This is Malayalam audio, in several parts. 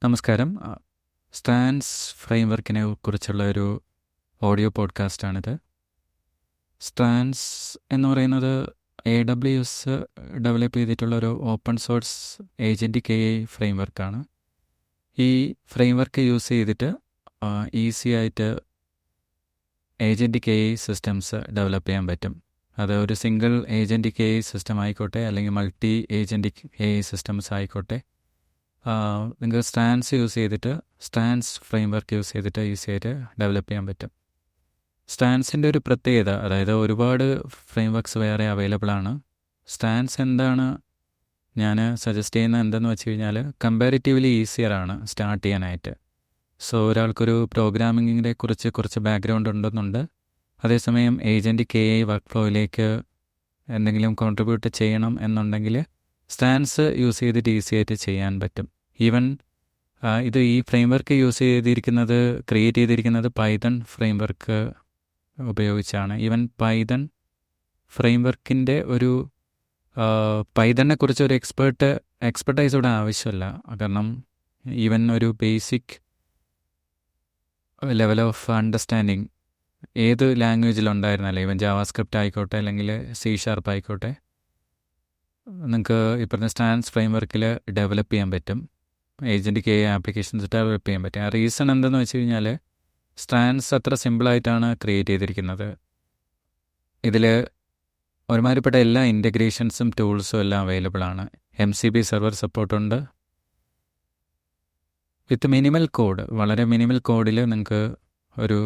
നമസ്കാരം. സ്റ്റാൻസ് ഫ്രെയിംവർക്കിനെ കുറിച്ചുള്ള ഒരു ഓഡിയോ പോഡ്കാസ്റ്റാണിത്. സ്റ്റാൻസ് എന്ന് പറയുന്നത് AWS ഡെവലപ്പ് ചെയ്തിട്ടുള്ള ഒരു ഓപ്പൺ സോഴ്സ് ഏജൻറ്റിക് AI ഫ്രെയിംവർക്കാണ്. ഈ ഫ്രെയിംവർക്ക് യൂസ് ചെയ്തിട്ട് ഈസി ആയിട്ട് ഏജൻറ്റിക് AI സിസ്റ്റംസ് ഡെവലപ്പ് ചെയ്യാൻ പറ്റും. അത് ഒരു സിംഗിൾ ഏജൻറ്റിക് AI സിസ്റ്റം ആയിക്കോട്ടെ, അല്ലെങ്കിൽ മൾട്ടി ഏജൻറ്റിക് AI സിസ്റ്റംസ് ആയിക്കോട്ടെ, നിങ്ങൾക്ക് സ്റ്റാൻസ് യൂസ് ചെയ്തിട്ട് സ്റ്റാൻസ് ഫ്രെയിംവർക്ക് യൂസ് ചെയ്തിട്ട് ഈസി ആയിട്ട് ഡെവലപ്പ് ചെയ്യാൻ പറ്റും. സ്റ്റാൻസിൻ്റെ ഒരു പ്രത്യേകത, അതായത് ഒരുപാട് ഫ്രെയിംവർക്ക്സ് വേറെ അവൈലബിൾ ആണ്. സ്റ്റാൻസ് എന്താണ് ഞാൻ സജസ്റ്റ് ചെയ്യുന്നത് എന്തെന്ന് വെച്ച് കഴിഞ്ഞാൽ, കമ്പാരിറ്റീവ്ലി ഈസിയർ ആണ് സ്റ്റാർട്ട് ചെയ്യാനായിട്ട്. സോ ഒരാൾക്കൊരു പ്രോഗ്രാമിങ്ങിനെ കുറിച്ച് കുറച്ച് ബാക്ക്ഗ്രൗണ്ട് ഉണ്ടെന്നുണ്ട്, അതേസമയം ഏജൻറ്റിക് AI വർക്ക് ഫ്ലോയിലേക്ക് എന്തെങ്കിലും കോൺട്രിബ്യൂട്ട് ചെയ്യണം എന്നുണ്ടെങ്കിൽ സ്റ്റാൻസ് യൂസ് ചെയ്തിട്ട് ഈസി ആയിട്ട് ചെയ്യാൻ പറ്റും. ഈവൻ ഈ ഫ്രെയിംവർക്ക് ക്രിയേറ്റ് ചെയ്തിരിക്കുന്നത് പൈതൺ ഫ്രെയിംവർക്ക് ഉപയോഗിച്ചാണ്. ഈവൻ പൈതൺ ഫ്രെയിംവർക്കിൻ്റെ ഒരു പൈതണിനെ കുറിച്ച് ഒരു എക്സ്പെർട്ടൈസ് ഇവിടെ ആവശ്യമില്ല. കാരണം ഈവൻ ഒരു ബേസിക് ലെവൽ ഓഫ് അണ്ടർസ്റ്റാൻഡിങ് ഏത് ലാംഗ്വേജിലുണ്ടായിരുന്നല്ലോ, ഈവൻ ജാവാസ്ക്രിപ്റ്റ് ആയിക്കോട്ടെ അല്ലെങ്കിൽ C# ആയിക്കോട്ടെ, നിങ്ങൾക്ക് ഈ പറഞ്ഞ സ്റ്റാൻസ് ഫ്രെയിംവർക്കിൽ ഡെവലപ്പ് ചെയ്യാൻ പറ്റും. ഏജൻറ്റിക് AI ആപ്ലിക്കേഷൻസ് ഡെവലപ്പ് ചെയ്യാൻ പറ്റും. ആ റീസൺ എന്തെന്ന് വെച്ച് കഴിഞ്ഞാൽ, സ്റ്റാൻസ് അത്ര സിമ്പിളായിട്ടാണ് ക്രിയേറ്റ് ചെയ്തിരിക്കുന്നത്. ഇതിൽ ഒരുമാതിരിപ്പെട്ട എല്ലാ ഇൻ്റഗ്രേഷൻസും ടൂൾസും എല്ലാം അവൈലബിൾ ആണ്. MCP സെർവർ സപ്പോർട്ടുണ്ട്. വിത്ത് മിനിമൽ കോഡ്, വളരെ മിനിമൽ കോഡിൽ നിങ്ങൾക്ക് ഒരു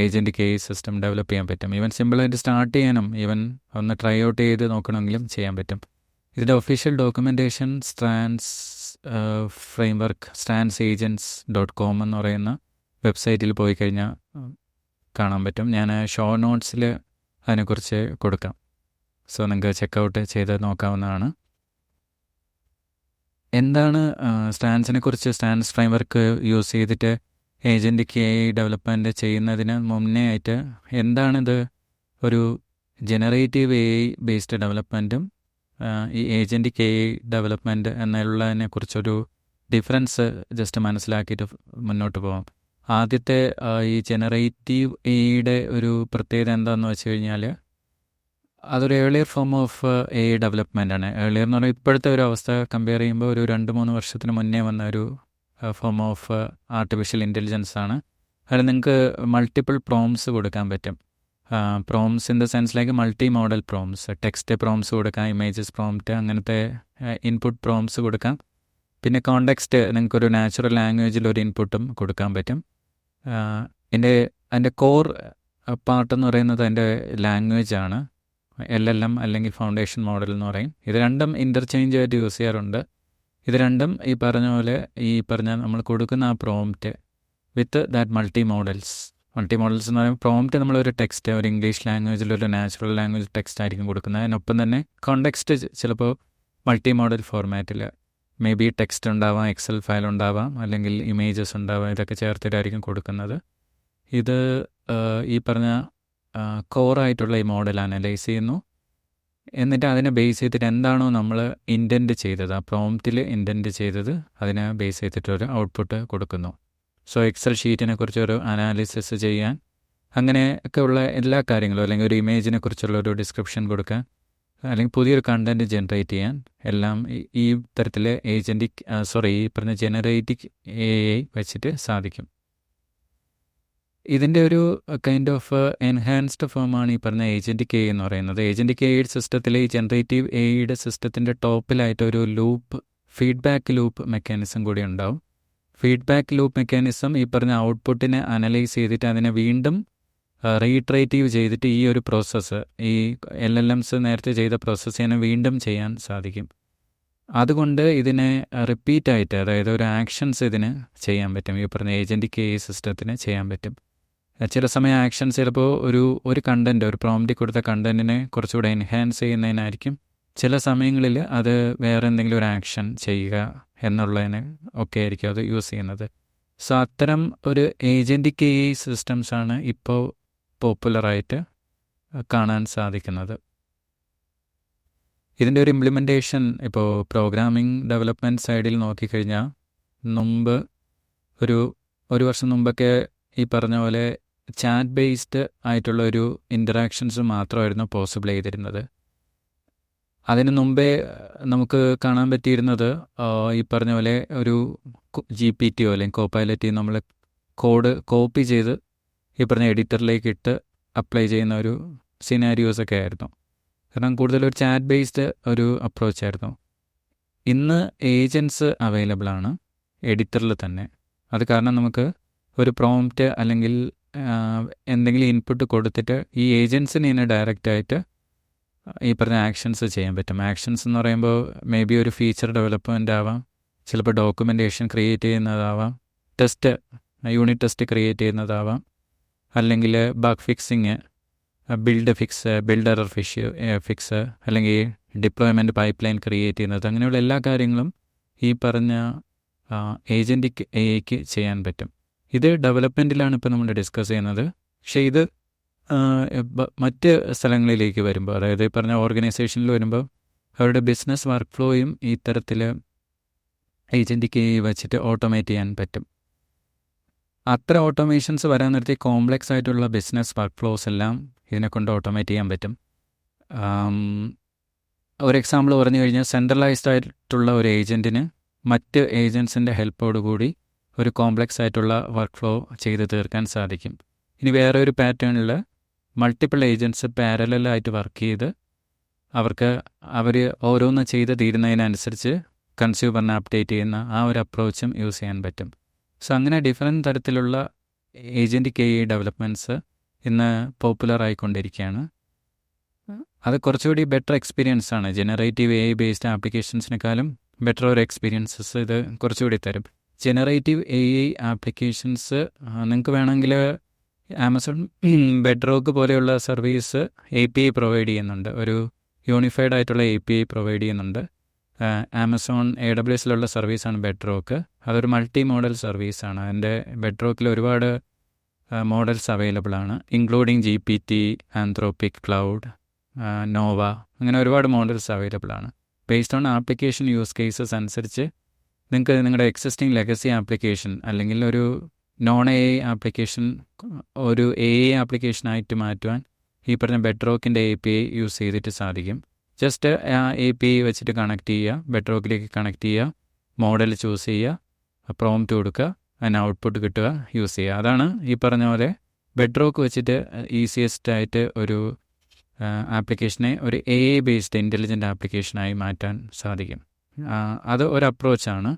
ഏജൻറ്റിക് AI സിസ്റ്റം ഡെവലപ്പ് ചെയ്യാൻ പറ്റും. ഈവൻ സിമ്പിളായിട്ട് സ്റ്റാർട്ട് ചെയ്യാനും, ഈവൻ ഒന്ന് ട്രൈ ഔട്ട് ചെയ്ത് നോക്കണമെങ്കിലും ചെയ്യാൻ പറ്റും. ഇതിൻ്റെ official documentation stance framework stansagents.com എന്ന് പറയുന്ന വെബ്സൈറ്റിൽ പോയി കഴിഞ്ഞാൽ കാണാൻ പറ്റും. ഞാൻ ഷോ നോട്ട്സിൽ അതിനെക്കുറിച്ച് കൊടുക്കാം. സോ നിങ്ങൾക്ക് ചെക്കൗട്ട് ചെയ്ത് നോക്കാവുന്നതാണ്. എന്താണ് സ്റ്റാൻസിനെ കുറിച്ച്, സ്റ്റാൻസ് ഫ്രെയിംവർക്ക് യൂസ് ചെയ്തിട്ട് ഏജൻറ്റിക് AI ഡെവലപ്മെൻറ്റ് ചെയ്യുന്നതിന് മുന്നേ ആയിട്ട് എന്താണിത്, ഒരു ജനറേറ്റീവ് AI ബേസ്ഡ് ഡെവലപ്മെൻറ്റും ഈ ഏജൻറ്റിക് AI ഡെവലപ്മെൻറ്റ് എന്നുള്ളതിനെ കുറിച്ചൊരു ഡിഫറൻസ് ജസ്റ്റ് മനസ്സിലാക്കിയിട്ട് മുന്നോട്ട് പോകാം. ആദ്യത്തെ ഈ ജനറേറ്റീവ് AIയുടെ ഒരു പ്രത്യേകത എന്താണെന്ന് വെച്ച് കഴിഞ്ഞാൽ, അതൊരു earlier form of AI development ആണ്. ഏർലിയർ എന്ന് പറഞ്ഞാൽ ഇപ്പോഴത്തെ ഒരു അവസ്ഥ കമ്പയർ ചെയ്യുമ്പോൾ ഒരു 2-3 വർഷത്തിന് മുന്നേ വന്ന ഒരു ഫോം ഓഫ് ആർട്ടിഫിഷ്യൽ ഇൻ്റലിജൻസ് ആണ്. അതിൽ നിങ്ങൾക്ക് മൾട്ടിപ്പിൾ പ്രോംസ് കൊടുക്കാൻ പറ്റും. പ്രോംസ് ഇൻ ദ സെൻസിലേക്ക് multi modal prompts, text prompts കൊടുക്കാം, ഇമേജസ് പ്രോംപ്റ്റ്, അങ്ങനത്തെ ഇൻപുട്ട് പ്രോംസ് കൊടുക്കാം. പിന്നെ കോണ്ടെക്സ്റ്റ്, നിങ്ങൾക്കൊരു നാച്ചുറൽ ലാംഗ്വേജിൽ ഒരു ഇൻപുട്ടും കൊടുക്കാൻ പറ്റും. അതിൻ്റെ കോർ പാർട്ട് എന്ന് പറയുന്നത് അതിൻ്റെ ലാംഗ്വേജ് ആണ്. LLM അല്ലെങ്കിൽ ഫൗണ്ടേഷൻ മോഡൽ എന്ന് പറയും. ഇത് രണ്ടും ഇൻ്റർചേഞ്ച് ആയിട്ട് യൂസ് ചെയ്യാറുണ്ട്. ഇത് രണ്ടും ഈ പറഞ്ഞ പോലെ നമ്മൾ കൊടുക്കുന്ന ആ prompt with that multi models എന്ന് പറയുമ്പോൾ, പ്രോംപ്റ്റ് നമ്മളൊരു ടെക്സ്റ്റ്, ഒരു ഇംഗ്ലീഷ് ലാംഗ്വേജിൽ ഒരു നാച്ചുറൽ ലാംഗ്വേജ് ടെക്സ്റ്റ് ആയിരിക്കും കൊടുക്കുന്നത്. അതിനൊപ്പം തന്നെ കോണ്ടെക്സ്റ്റ് ചിലപ്പോൾ മൾട്ടി മോഡൽ ഫോർമാറ്റിൽ മേ ബി ടെക്സ്റ്റ് ഉണ്ടാവാം, എക്സൽ ഫയൽ ഉണ്ടാവാം, അല്ലെങ്കിൽ ഇമേജസ് ഉണ്ടാവാം. ഇതൊക്കെ ചേർത്തിട്ടായിരിക്കും കൊടുക്കുന്നത്. ഇത് ഈ പറഞ്ഞ കോറായിട്ടുള്ള ഈ മോഡൽ അനലൈസ് ചെയ്യുന്നു. എന്നിട്ട് അതിനെ ബേസ് ചെയ്തിട്ട് എന്താണോ നമ്മൾ ഇൻറ്റൻറ്റ് ചെയ്തത്, ആ പ്രോംപ്റ്റിൽ ഇൻറ്റൻറ്റ് ചെയ്തത്, അതിനെ ബേസ് ചെയ്തിട്ടൊരു ഔട്ട്പുട്ട് കൊടുക്കുന്നു. സോ എക്സൽ ഷീറ്റിനെ കുറിച്ചൊരു അനാലിസിസ് ചെയ്യാൻ, അങ്ങനെയൊക്കെ ഉള്ള എല്ലാ കാര്യങ്ങളും, അല്ലെങ്കിൽ ഒരു ഇമേജിനെ കുറിച്ചുള്ള ഒരു ഡിസ്ക്രിപ്ഷൻ കൊടുക്കാൻ, അല്ലെങ്കിൽ പുതിയൊരു കണ്ടൻറ്റ് ജനറേറ്റ് ചെയ്യാൻ, എല്ലാം ഈ തരത്തിൽ ഈ പറഞ്ഞ ജനറേറ്റീവ് AI വെച്ചിട്ട് സാധിക്കും. ഇതിൻ്റെ ഒരു കൈൻഡ് ഓഫ് എൻഹാൻസ്ഡ് ഫോമാണ് ഈ പറഞ്ഞ ഏജൻറ്റിക് AI എന്ന് പറയുന്നത്. ഏജൻറ്റിക് AI സിസ്റ്റത്തിൽ, ഈ ജനറേറ്റീവ് AIയുടെ സിസ്റ്റത്തിൻ്റെ ടോപ്പിലായിട്ട് ഒരു ഫീഡ്ബാക്ക് ലൂപ്പ് മെക്കാനിസം കൂടി ഉണ്ടാവും. ഫീഡ്ബാക്ക് ലൂപ്പ് മെക്കാനിസം ഈ പറഞ്ഞ ഔട്ട്പുട്ടിനെ അനലൈസ് ചെയ്തിട്ട് അതിനെ വീണ്ടും റീട്രേറ്റീവ് ചെയ്തിട്ട് ഈ ഒരു പ്രോസസ്സ്, ഈ LLMs നേരത്തെ ചെയ്ത പ്രോസസ്സിനെ വീണ്ടും ചെയ്യാൻ സാധിക്കും. അതുകൊണ്ട് ഇതിനെ റിപ്പീറ്റായിട്ട്, അതായത് ഒരു ആക്ഷൻസ് ഇതിന് ചെയ്യാൻ പറ്റും. ഈ പറഞ്ഞ ഏജൻറ്റിക് AI സിസ്റ്റത്തിന് ചെയ്യാൻ പറ്റും. ചില സമയം ആക്ഷൻസ് ചിലപ്പോൾ ഒരു കണ്ടൻറ്റ്, ഒരു പ്രോംപ്റ്റിൽ കൊടുത്ത കണ്ടൻറ്റിനെ കുറച്ചുകൂടെ എൻഹാൻസ് ചെയ്യുന്നതിനായിരിക്കും. ചില സമയങ്ങളിൽ അത് വേറെ എന്തെങ്കിലും ഒരു ആക്ഷൻ ചെയ്യുക എന്നുള്ളതിന് ഒക്കെ ആയിരിക്കും അത് യൂസ് ചെയ്യുന്നത്. സോ അത്തരം ഒരു ഏജൻറ്റിക് AI സിസ്റ്റംസാണ് ഇപ്പോൾ പോപ്പുലറായിട്ട് കാണാൻ സാധിക്കുന്നത്. ഇതിൻ്റെ ഒരു ഇംപ്ലിമെൻറ്റേഷൻ ഇപ്പോൾ പ്രോഗ്രാമിംഗ് ഡെവലപ്മെൻറ്റ് സൈഡിൽ നോക്കിക്കഴിഞ്ഞാൽ മുമ്പ് ഒരു വർഷം മുമ്പൊക്കെ ഈ പറഞ്ഞ പോലെ ചാറ്റ് ബേസ്ഡ് ആയിട്ടുള്ള ഒരു ഇൻ്ററാക്ഷൻസ് മാത്രമായിരുന്നു പോസിബിൾ ചെയ്തിരുന്നത്. അതിന് മുമ്പേ നമുക്ക് കാണാൻ പറ്റിയിരുന്നത് ഈ പറഞ്ഞ പോലെ ഒരു GPT അല്ലെങ്കിൽ കോപ്പൈലറ്റ് നമ്മൾ കോഡ് കോപ്പി ചെയ്ത് ഈ പറഞ്ഞ എഡിറ്ററിലേക്ക് ഇട്ട് അപ്ലൈ ചെയ്യുന്ന ഒരു സിനാരിയോസൊക്കെ ആയിരുന്നു. കാരണം കൂടുതലൊരു ചാറ്റ് ബേസ്ഡ് ഒരു അപ്രോച്ചായിരുന്നു. ഇന്ന് ഏജൻറ്റ്സ് അവൈലബിൾ ആണ് എഡിറ്ററിൽ തന്നെ. അത് കാരണം നമുക്ക് ഒരു പ്രോംപ്റ്റ് അല്ലെങ്കിൽ എന്തെങ്കിലും ഇൻപുട്ട് കൊടുത്തിട്ട് ഈ ഏജൻസിന് തന്നെ ഡയറക്റ്റായിട്ട് ഈ പറഞ്ഞ ആക്ഷൻസ് ചെയ്യാൻ പറ്റും. ആക്ഷൻസ് എന്ന് പറയുമ്പോൾ മേ ബി ഒരു ഫീച്ചർ ഡെവലപ്മെൻ്റ് ആവാം, ചിലപ്പോൾ ഡോക്യുമെൻറ്റേഷൻ ക്രിയേറ്റ് ചെയ്യുന്നതാവാം, യൂണിറ്റ് ടെസ്റ്റ് ക്രിയേറ്റ് ചെയ്യുന്നതാവാം, അല്ലെങ്കിൽ bug fixing, build error fix, അല്ലെങ്കിൽ ഡിപ്ലോയ്മെൻറ്റ് പൈപ്പ് ലൈൻ ക്രിയേറ്റ് ചെയ്യുന്നത്, അങ്ങനെയുള്ള എല്ലാ കാര്യങ്ങളും ഈ പറഞ്ഞ ഏജൻറ്റിക് AI ചെയ്യാൻ പറ്റും. ഇത് ഡെവലപ്മെൻറ്റിലാണ് ഇപ്പോൾ നമ്മൾ ഡിസ്കസ് ചെയ്യുന്നത്. പക്ഷേ ഇത് മറ്റ് സ്ഥലങ്ങളിലേക്ക് വരുമ്പോൾ, അതായത് ഈ പറഞ്ഞ ഓർഗനൈസേഷനിൽ വരുമ്പോൾ അവരുടെ ബിസിനസ് വർക്ക് ഫ്ലോയും ഈ തരത്തിൽ ഏജൻറ്റിക് AI വെച്ചിട്ട് ഓട്ടോമേറ്റ് ചെയ്യാൻ പറ്റും. അത്ര ഓട്ടോമേഷൻസ് വരാൻ നിർത്തി കോംപ്ലെക്സ് ആയിട്ടുള്ള ബിസിനസ് വർക്ക് ഫ്ലോസ് എല്ലാം ഇതിനെ കൊണ്ട് ഓട്ടോമേറ്റ് ചെയ്യാൻ പറ്റും. ഒരു എക്സാമ്പിൾ പറഞ്ഞു കഴിഞ്ഞാൽ സെൻട്രലൈസ്ഡ് ആയിട്ടുള്ള ഒരു ഏജൻറ്റിന് മറ്റ് ഏജൻസിൻ്റെ ഹെൽപ്പോടുകൂടി ഒരു കോംപ്ലെക്സ് ആയിട്ടുള്ള വർക്ക് ഫ്ലോ ചെയ്ത് തീർക്കാൻ സാധിക്കും. ഇനി വേറെ ഒരു പാറ്റേണിൽ മൾട്ടിപ്പിൾ ഏജൻറ്റ്സ് പാരലായിട്ട് വർക്ക് ചെയ്ത് അവർ ഓരോന്ന് ചെയ്ത് തീരുന്നതിനനുസരിച്ച് കൺസ്യൂമറിനെ അപ്ഡേറ്റ് ചെയ്യുന്ന ആ ഒരു അപ്രോച്ചും യൂസ് ചെയ്യാൻ പറ്റും. സോ അങ്ങനെ ഡിഫറെൻറ്റ് തരത്തിലുള്ള ഏജൻറ്റിക് AI ഡെവലപ്മെൻറ്റ്സ് ഇന്ന് പോപ്പുലർ ആയിക്കൊണ്ടിരിക്കുകയാണ്. അത് കുറച്ചുകൂടി ബെറ്റർ എക്സ്പീരിയൻസ് ആണ്. ജനറേറ്റീവ് AI ബേസ്ഡ് ആപ്ലിക്കേഷൻസിനേക്കാളും ബെറ്റർ ഒരു എക്സ്പീരിയൻസസ് ഇത് കുറച്ചുകൂടി തരും. ജനറേറ്റീവ് AI ആപ്ലിക്കേഷൻസ് നിങ്ങൾക്ക് വേണമെങ്കിൽ ആമസോൺ ബെഡ്റോക്ക് പോലെയുള്ള സർവീസ് API പ്രൊവൈഡ് ചെയ്യുന്നുണ്ട്. ഒരു യൂണിഫൈഡ് ആയിട്ടുള്ള API പ്രൊവൈഡ് ചെയ്യുന്നുണ്ട്. ആമസോൺ AWSലുള്ള സർവീസാണ് ബെഡ്റോക്ക്. അതൊരു മൾട്ടി മോഡൽ സർവീസാണ്. അതിൻ്റെ ബെഡ്റോക്കിൽ ഒരുപാട് മോഡൽസ് അവൈലബിൾ ആണ്, including GPT, Anthropic, Claude, Nova, അങ്ങനെ ഒരുപാട് മോഡൽസ് അവൈലബിൾ ആണ്. Based on application use cases അനുസരിച്ച് നിങ്ങൾക്ക് നിങ്ങളുടെ എക്സിസ്റ്റിംഗ് ലെഗസി ആപ്ലിക്കേഷൻ അല്ലെങ്കിൽ ഒരു നോൺ AI ആപ്ലിക്കേഷൻ ഒരു AI ആപ്ലിക്കേഷനായിട്ട് മാറ്റുവാൻ ഈ പറഞ്ഞ ബെഡ്റോക്കിൻ്റെ API യൂസ് ചെയ്തിട്ട് സാധിക്കും. ജസ്റ്റ് ആ API വെച്ചിട്ട് കണക്ട് ചെയ്യുക, ബെഡ്റോക്കിലേക്ക് കണക്ട് ചെയ്യുക, മോഡൽ ചൂസ് ചെയ്യുക, പ്രോംപ്റ്റ് കൊടുക്കുക, അതിന് ഔട്ട്പുട്ട് കിട്ടുക, യൂസ് ചെയ്യുക. അതാണ് ഈ പറഞ്ഞ പോലെ ബെഡ്റോക്ക് വെച്ചിട്ട് ഈസിയസ്റ്റ് ആയിട്ട് ഒരു ആപ്ലിക്കേഷനെ ഒരു AI ബേസ്ഡ് ഇൻ്റലിജൻ്റ് ആപ്ലിക്കേഷനായി മാറ്റാൻ സാധിക്കും. അത് ഒരു അപ്രോച്ചാണ്.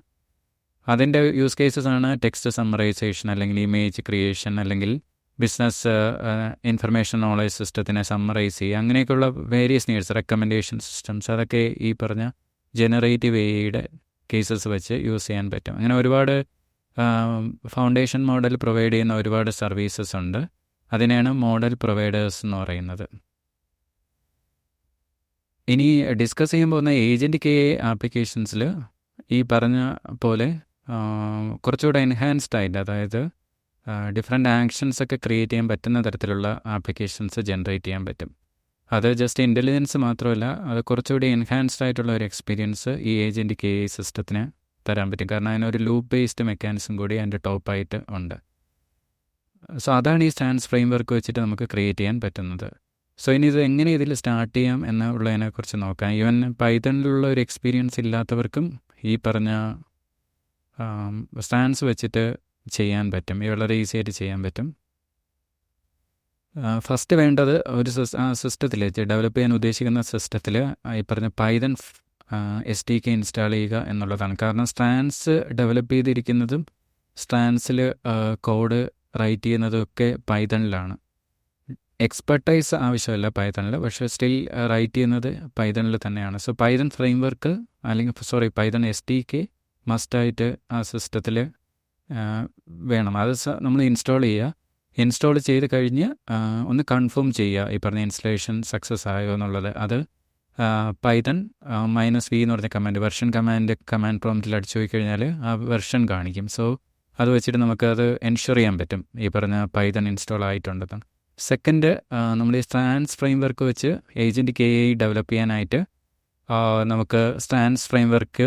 അതിൻ്റെ യൂസ് കേസസ് ആണ് ടെക്സ്റ്റ് സമ്മറൈസേഷൻ, അല്ലെങ്കിൽ ഇമേജ് ക്രിയേഷൻ, അല്ലെങ്കിൽ ബിസിനസ് ഇൻഫർമേഷൻ നോളേജ് സിസ്റ്റത്തിനെ സമ്മറൈസ് ചെയ്യുക, അങ്ങനെയൊക്കെയുള്ള വേരിയസ് നീഡ്സ്, റെക്കമെൻഡേഷൻ സിസ്റ്റംസ്, അതൊക്കെ ഈ പറഞ്ഞ ജനറേറ്റീവ് AIയുടെ കേസസ് വെച്ച് യൂസ് ചെയ്യാൻ പറ്റും. അങ്ങനെ ഒരുപാട് ഫൗണ്ടേഷൻ മോഡൽ പ്രൊവൈഡ് ചെയ്യുന്ന ഒരുപാട് സർവീസസ് ഉണ്ട്. അതിനെയാണ് മോഡൽ പ്രൊവൈഡേഴ്സ് എന്ന് പറയുന്നത്. ഇനി ഡിസ്കസ് ചെയ്യാൻ പോകുന്ന ഏജൻറ്റിക് AI ആപ്ലിക്കേഷൻസിൽ ഈ പറഞ്ഞ പോലെ കുറച്ചുകൂടെ എൻഹാൻസ്ഡ് ആയിട്ട്, അതായത് ഡിഫറെൻ്റ് ആക്ഷൻസൊക്കെ ക്രിയേറ്റ് ചെയ്യാൻ പറ്റുന്ന തരത്തിലുള്ള ആപ്ലിക്കേഷൻസ് ജനറേറ്റ് ചെയ്യാൻ പറ്റും. അത് ജസ്റ്റ് ഇൻ്റലിജൻസ് മാത്രമല്ല, അത് കുറച്ചുകൂടി എൻഹാൻസ്ഡ് ആയിട്ടുള്ള ഒരു എക്സ്പീരിയൻസ് ഈ ഏജൻറ്റിക് AI സിസ്റ്റത്തിന് തരാൻ പറ്റും. കാരണം അതിനൊരു ലൂപ്പ് ബേസ്ഡ് മെക്കാനിസം കൂടി അതിൻ്റെ ടോപ്പായിട്ട് ഉണ്ട്. സോ അതാണ് ഈ സ്റ്റാൻസ് ഫ്രെയിംവർക്ക് വെച്ചിട്ട് നമുക്ക് ക്രിയേറ്റ് ചെയ്യാൻ പറ്റുന്നത്. സോ ഇനി ഇത് എങ്ങനെ ഇതിൽ സ്റ്റാർട്ട് ചെയ്യാം എന്നുള്ളതിനെക്കുറിച്ച് നോക്കാം. ഈവൻ പൈത്തണിലുള്ള ഒരു എക്സ്പീരിയൻസ് ഇല്ലാത്തവർക്കും ഈ പറഞ്ഞ സ്റ്റാൻസ് വെച്ചിട്ട് ചെയ്യാൻ പറ്റും. വളരെ ഈസി ആയിട്ട് ചെയ്യാൻ പറ്റും. ഫസ്റ്റ് വേണ്ടത് ഒരു സിസ്റ്റത്തിൽ ഡെവലപ്പ് ചെയ്യാൻ ഉദ്ദേശിക്കുന്ന സിസ്റ്റത്തിൽ ഈ പറഞ്ഞ പൈത്തൺ SDK ഇൻസ്റ്റാൾ ചെയ്യുക എന്നുള്ളതാണ്. കാരണം സ്റ്റാൻസ് ഡെവലപ്പ് ചെയ്തിരിക്കുന്നതും സ്റ്റാൻസിൽ കോഡ് റൈറ്റ് ചെയ്യുന്നതൊക്കെ പൈത്തണിലാണ്. എക്സ്പെർട്ടൈസ് ആവശ്യമില്ല പൈത്തണിൽ, പക്ഷേ സ്റ്റിൽ റൈറ്റ് ചെയ്യുന്നത് പൈത്തണിൽ തന്നെയാണ്. സോ പൈത്തൺ ഫ്രെയിംവർക്ക് അല്ലെങ്കിൽ പൈത്തൺ SDK മസ്റ്റായിട്ട് ആ സിസ്റ്റത്തിൽ വേണം. അത് നമ്മൾ ഇൻസ്റ്റാൾ ചെയ്യുക. ഇൻസ്റ്റാൾ ചെയ്ത് കഴിഞ്ഞ് ഒന്ന് കൺഫേം ചെയ്യുക ഈ പറഞ്ഞ ഇൻസ്റ്റലേഷൻ സക്സസ് ആയോ എന്നുള്ളത്. അത് പൈത്തൺ -v എന്ന് പറഞ്ഞ കമാൻഡ്, വെർഷൻ കമാൻഡ് പ്രോംപ്റ്റിൽ അടിച്ചു പോയി കഴിഞ്ഞാൽ ആ വെർഷൻ കാണിക്കും. സോ അത് വെച്ചിട്ട് നമുക്കത് എൻഷുർ ചെയ്യാൻ പറ്റും ഈ പറഞ്ഞ പൈത്തൺ ഇൻസ്റ്റാൾ ആയിട്ടുണ്ടെന്നാണ്. സെക്കൻഡ്, നമ്മൾ ഈ സ്റ്റാൻസ് ഫ്രെയിംവർക്ക് വെച്ച് ഏജൻറ്റിക് AI ഡെവലപ്പ് ചെയ്യാനായിട്ട് നമുക്ക് സ്റ്റാൻസ് ഫ്രെയിംവർക്ക്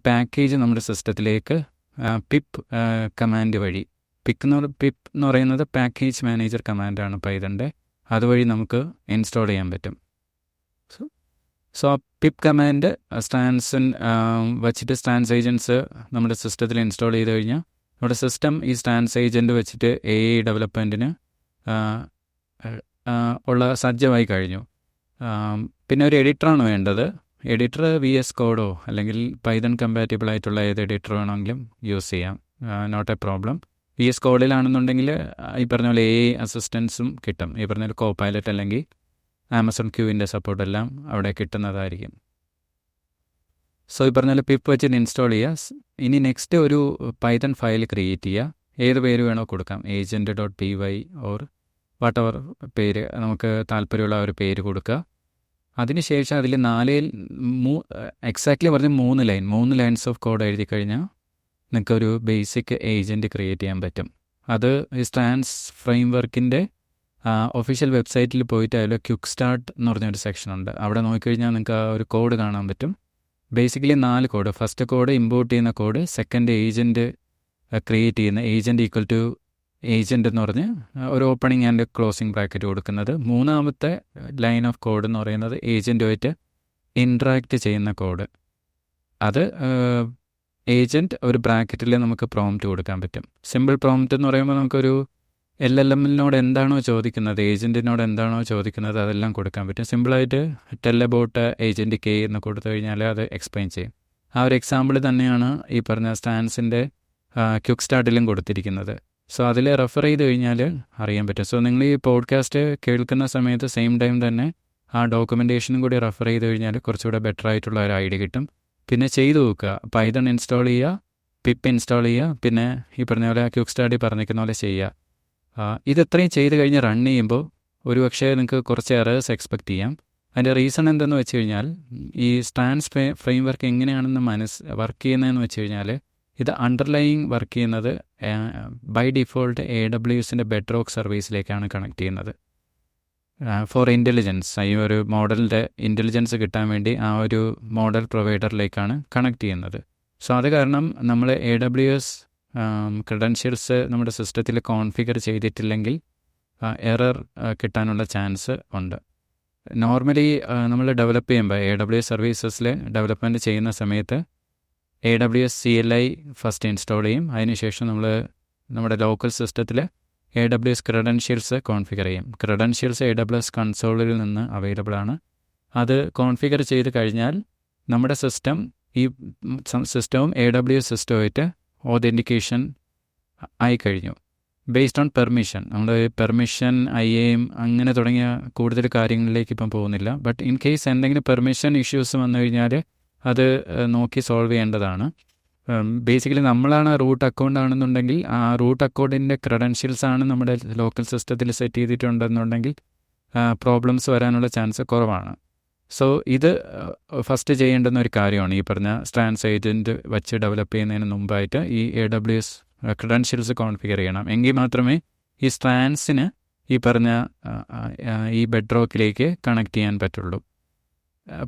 പാക്കേജ് നമ്മുടെ സിസ്റ്റത്തിലേക്ക് പിപ്പ് കമാൻഡ് വഴി പിപ്പ് എന്ന് പറയുന്നത് പാക്കേജ് മാനേജർ കമാൻഡാണ് പൈതൻ്റെ. അതുവഴി നമുക്ക് ഇൻസ്റ്റാൾ ചെയ്യാൻ പറ്റും. സോ ആ പിപ്പ് കമാൻഡ് സ്റ്റാൻസ് വച്ചിട്ട് സ്റ്റാൻസ് ഏജൻറ്റ്സ് നമ്മുടെ സിസ്റ്റത്തിൽ ഇൻസ്റ്റാൾ ചെയ്ത് കഴിഞ്ഞാൽ നമ്മുടെ സിസ്റ്റം ഈ സ്റ്റാൻസ് ഏജൻറ്റ് വെച്ചിട്ട് AI ഡെവലപ്മെൻറ്റിന് ഉള്ള സജ്ജമായി കഴിഞ്ഞു. പിന്നെ ഒരു എഡിറ്ററാണ് വേണ്ടത്. എഡിറ്റർ VS കോഡോ അല്ലെങ്കിൽ പൈതൺ കമ്പാറ്റബിൾ ആയിട്ടുള്ള ഏത് എഡിറ്റർ വേണമെങ്കിലും യൂസ് ചെയ്യാം, നോട്ട് എ പ്രോബ്ലം. VS കോഡിലാണെന്നുണ്ടെങ്കിൽ ഈ പറഞ്ഞ പോലെ AI അസിസ്റ്റൻസും കിട്ടും. ഈ പറഞ്ഞ പോലെ കോപൈലറ്റ് അല്ലെങ്കിൽ ആമസോൺ ക്യൂവിൻ്റെ സപ്പോർട്ടെല്ലാം അവിടെ കിട്ടുന്നതായിരിക്കും. സോ ഈ പറഞ്ഞ പോലെ പിപ്പ് വെച്ചിട്ട് ഇൻസ്റ്റാൾ ചെയ്യുക. ഇനി നെക്സ്റ്റ് ഒരു പൈതൺ ഫയൽ ക്രിയേറ്റ് ചെയ്യുക. ഏത് പേര് വേണോ കൊടുക്കാം, agent.py ഓർ വാട്ടവർ പേര് നമുക്ക് താല്പര്യമുള്ള ഒരു പേര് കൊടുക്കുക. അതിനുശേഷം അതിൽ എക്സാക്ട്ലി പറഞ്ഞ് 3 ലൈൻസ് ഓഫ് കോഡ് എഴുതി കഴിഞ്ഞാൽ നിങ്ങൾക്കൊരു ബേസിക് ഏജൻറ്റ് ക്രിയേറ്റ് ചെയ്യാൻ പറ്റും. അത് ഈ സ്റ്റാൻസ് ഫ്രെയിംവർക്കിൻ്റെ ഒഫീഷ്യൽ വെബ്സൈറ്റിൽ പോയിട്ട് അതിൽ ക്വിക്ക് സ്റ്റാർട്ട് എന്ന് പറഞ്ഞൊരു സെക്ഷൻ ഉണ്ട്. അവിടെ നോക്കിക്കഴിഞ്ഞാൽ നിങ്ങൾക്ക് ആ ഒരു കോഡ് കാണാൻ പറ്റും. Basically 4 code. First code import ചെയ്യുന്ന കോഡ്, സെക്കൻഡ് ഏജൻറ്റ് ക്രിയേറ്റ് ചെയ്യുന്ന ഏജൻറ്റ് ഈക്വൽ ടു ഏജൻറ്റ് എന്ന് പറഞ്ഞ് ഒരു ഓപ്പണിംഗ് ആൻഡ് ക്ലോസിംഗ് ബ്രാക്കറ്റ് കൊടുക്കുന്നത്. 3ാമത്തെ ലൈൻ ഓഫ് കോഡ് എന്ന് പറയുന്നത് ഏജൻറ്റുമായിട്ട് ഇൻട്രാക്റ്റ് ചെയ്യുന്ന കോഡ്. അത് ഏജൻറ്റ് ഒരു ബ്രാക്കറ്റിൽ നമുക്ക് പ്രോംപ്റ്റ് കൊടുക്കാൻ പറ്റും. സിമ്പിൾ പ്രോംപ്റ്റ് എന്ന് പറയുമ്പോൾ നമുക്കൊരു LLMനോട് എന്താണോ ചോദിക്കുന്നത്, ഏജൻറ്റിനോട് എന്താണോ ചോദിക്കുന്നത് അതെല്ലാം കൊടുക്കാൻ പറ്റും. സിമ്പിളായിട്ട് ടെൽ അബൌട്ട് ഏജൻറ്റ് K എന്ന് കൊടുത്തു കഴിഞ്ഞാൽ അത് എക്സ്പ്ലെയിൻ ചെയ്യും. ആ ഒരു എക്സാമ്പിൾ തന്നെയാണ് ഈ പറഞ്ഞ സ്റ്റാൻസിൻ്റെ ക്വിക്ക് സ്റ്റാർട്ടിലും കൊടുത്തിരിക്കുന്നത്. സോ അതിൽ റെഫർ ചെയ്ത് കഴിഞ്ഞാൽ അറിയാൻ പറ്റും. സോ നിങ്ങൾ ഈ പോഡ്കാസ്റ്റ് കേൾക്കുന്ന സമയത്ത് സെയിം ടൈം തന്നെ ആ ഡോക്യുമെൻറ്റേഷനും കൂടി റെഫർ ചെയ്ത് കഴിഞ്ഞാൽ കുറച്ചുകൂടെ ബെറ്റർ ആയിട്ടുള്ള ഒരു ഐഡിയ കിട്ടും. പിന്നെ ചെയ്തു നോക്കുക, പൈതൺ ഇൻസ്റ്റാൾ ചെയ്യുക, പിപ്പ് ഇൻസ്റ്റാൾ ചെയ്യുക, പിന്നെ ഈ പറഞ്ഞ പോലെ ക്വിക്ക് സ്റ്റാർട്ടിൽ പറഞ്ഞിരിക്കുന്ന പോലെ ചെയ്യുക. ഇതെത്രയും ചെയ്ത് കഴിഞ്ഞ് റൺ ചെയ്യുമ്പോൾ ഒരു പക്ഷേ നിങ്ങൾക്ക് കുറച്ച് എറേഴ്സ് എക്സ്പെക്റ്റ് ചെയ്യാം. അതിൻ്റെ റീസൺ എന്തെന്ന് വെച്ച് കഴിഞ്ഞാൽ ഈ സ്റ്റാൻസ് ഫ്രെയിംവർക്ക് എങ്ങനെയാണെന്ന് വർക്ക് ചെയ്യുന്നതെന്ന് വെച്ച് കഴിഞ്ഞാൽ ഇത് അണ്ടർലൈയിങ് വർക്ക് ചെയ്യുന്നത് ബൈ ഡിഫോൾട്ട് AWSൻ്റെ ബെഡ്റോക്ക് സർവീസിലേക്കാണ് കണക്ട് ചെയ്യുന്നത്. ഫോർ ഇൻ്റലിജൻസ്, ഈ ഒരു മോഡലിൻ്റെ ഇൻ്റലിജൻസ് കിട്ടാൻ വേണ്ടി ആ ഒരു മോഡൽ പ്രൊവൈഡറിലേക്കാണ് കണക്ട് ചെയ്യുന്നത്. സോ അത് കാരണം നമ്മൾ AWS ക്രെഡൻഷ്യൽസ് നമ്മുടെ സിസ്റ്റത്തിൽ കോൺഫിഗർ ചെയ്തിട്ടില്ലെങ്കിൽ എറർ കിട്ടാനുള്ള ചാൻസ് ഉണ്ട്. നോർമലി നമ്മൾ ഡെവലപ്പ് ചെയ്യുമ്പോൾ AWS സർവീസസിൽ ഡെവലപ്മെൻറ്റ് ചെയ്യുന്ന സമയത്ത് AWS CLI ഫസ്റ്റ് ഇൻസ്റ്റാൾ ചെയ്യും. അതിനുശേഷം നമ്മൾ നമ്മുടെ ലോക്കൽ സിസ്റ്റത്തിൽ AWS ക്രെഡൻഷ്യൽസ് കോൺഫിഗർ ചെയ്യും. ക്രെഡൻഷ്യൽസ് AWS കൺസോളിൽ നിന്ന് അവൈലബിൾ ആണ്. അത് കോൺഫിഗർ ചെയ്ത് കഴിഞ്ഞാൽ നമ്മുടെ സിസ്റ്റവും AWS സിസ്റ്റവുമായിട്ട് ഓതൻറ്റിക്കേഷൻ ആയിക്കഴിഞ്ഞു. Based on permission. നമ്മൾ പെർമിഷൻ IAM അങ്ങനെ തുടങ്ങിയ കൂടുതൽ കാര്യങ്ങളിലേക്ക് ഇപ്പം പോകുന്നില്ല. ബട്ട് ഇൻ കേസ് എന്തെങ്കിലും പെർമിഷൻ ഇഷ്യൂസ് വന്നു കഴിഞ്ഞാൽ അത് നോക്കി സോൾവ് ചെയ്യേണ്ടതാണ്. ബേസിക്കലി നമ്മളാണ് റൂട്ട് അക്കൗണ്ട് ആണെന്നുണ്ടെങ്കിൽ ആ റൂട്ട് അക്കൗണ്ടിൻ്റെ ക്രെഡൻഷ്യൽസ് ആണ് നമ്മുടെ ലോക്കൽ സിസ്റ്റത്തിൽ സെറ്റ് ചെയ്തിട്ടുണ്ടെന്നുണ്ടെങ്കിൽ പ്രോബ്ലംസ് വരാനുള്ള ചാൻസ് കുറവാണ്. സോ ഇത് ഫസ്റ്റ് ചെയ്യേണ്ടുന്ന ഒരു കാര്യമാണ്. ഈ പറഞ്ഞ സ്റ്റാൻസ് ഏജൻറ്റ് വെച്ച് ഡെവലപ്പ് ചെയ്യുന്നതിന് മുമ്പായിട്ട് ഈ AWS ക്രെഡൻഷ്യൽസ് കോൺഫിഗർ ചെയ്യണം. എങ്കിൽ മാത്രമേ ഈ സ്റ്റാൻസിന് ഈ പറഞ്ഞ ഈ ബെഡ്റോക്കിലേക്ക് കണക്ട് ചെയ്യാൻ പറ്റുള്ളൂ.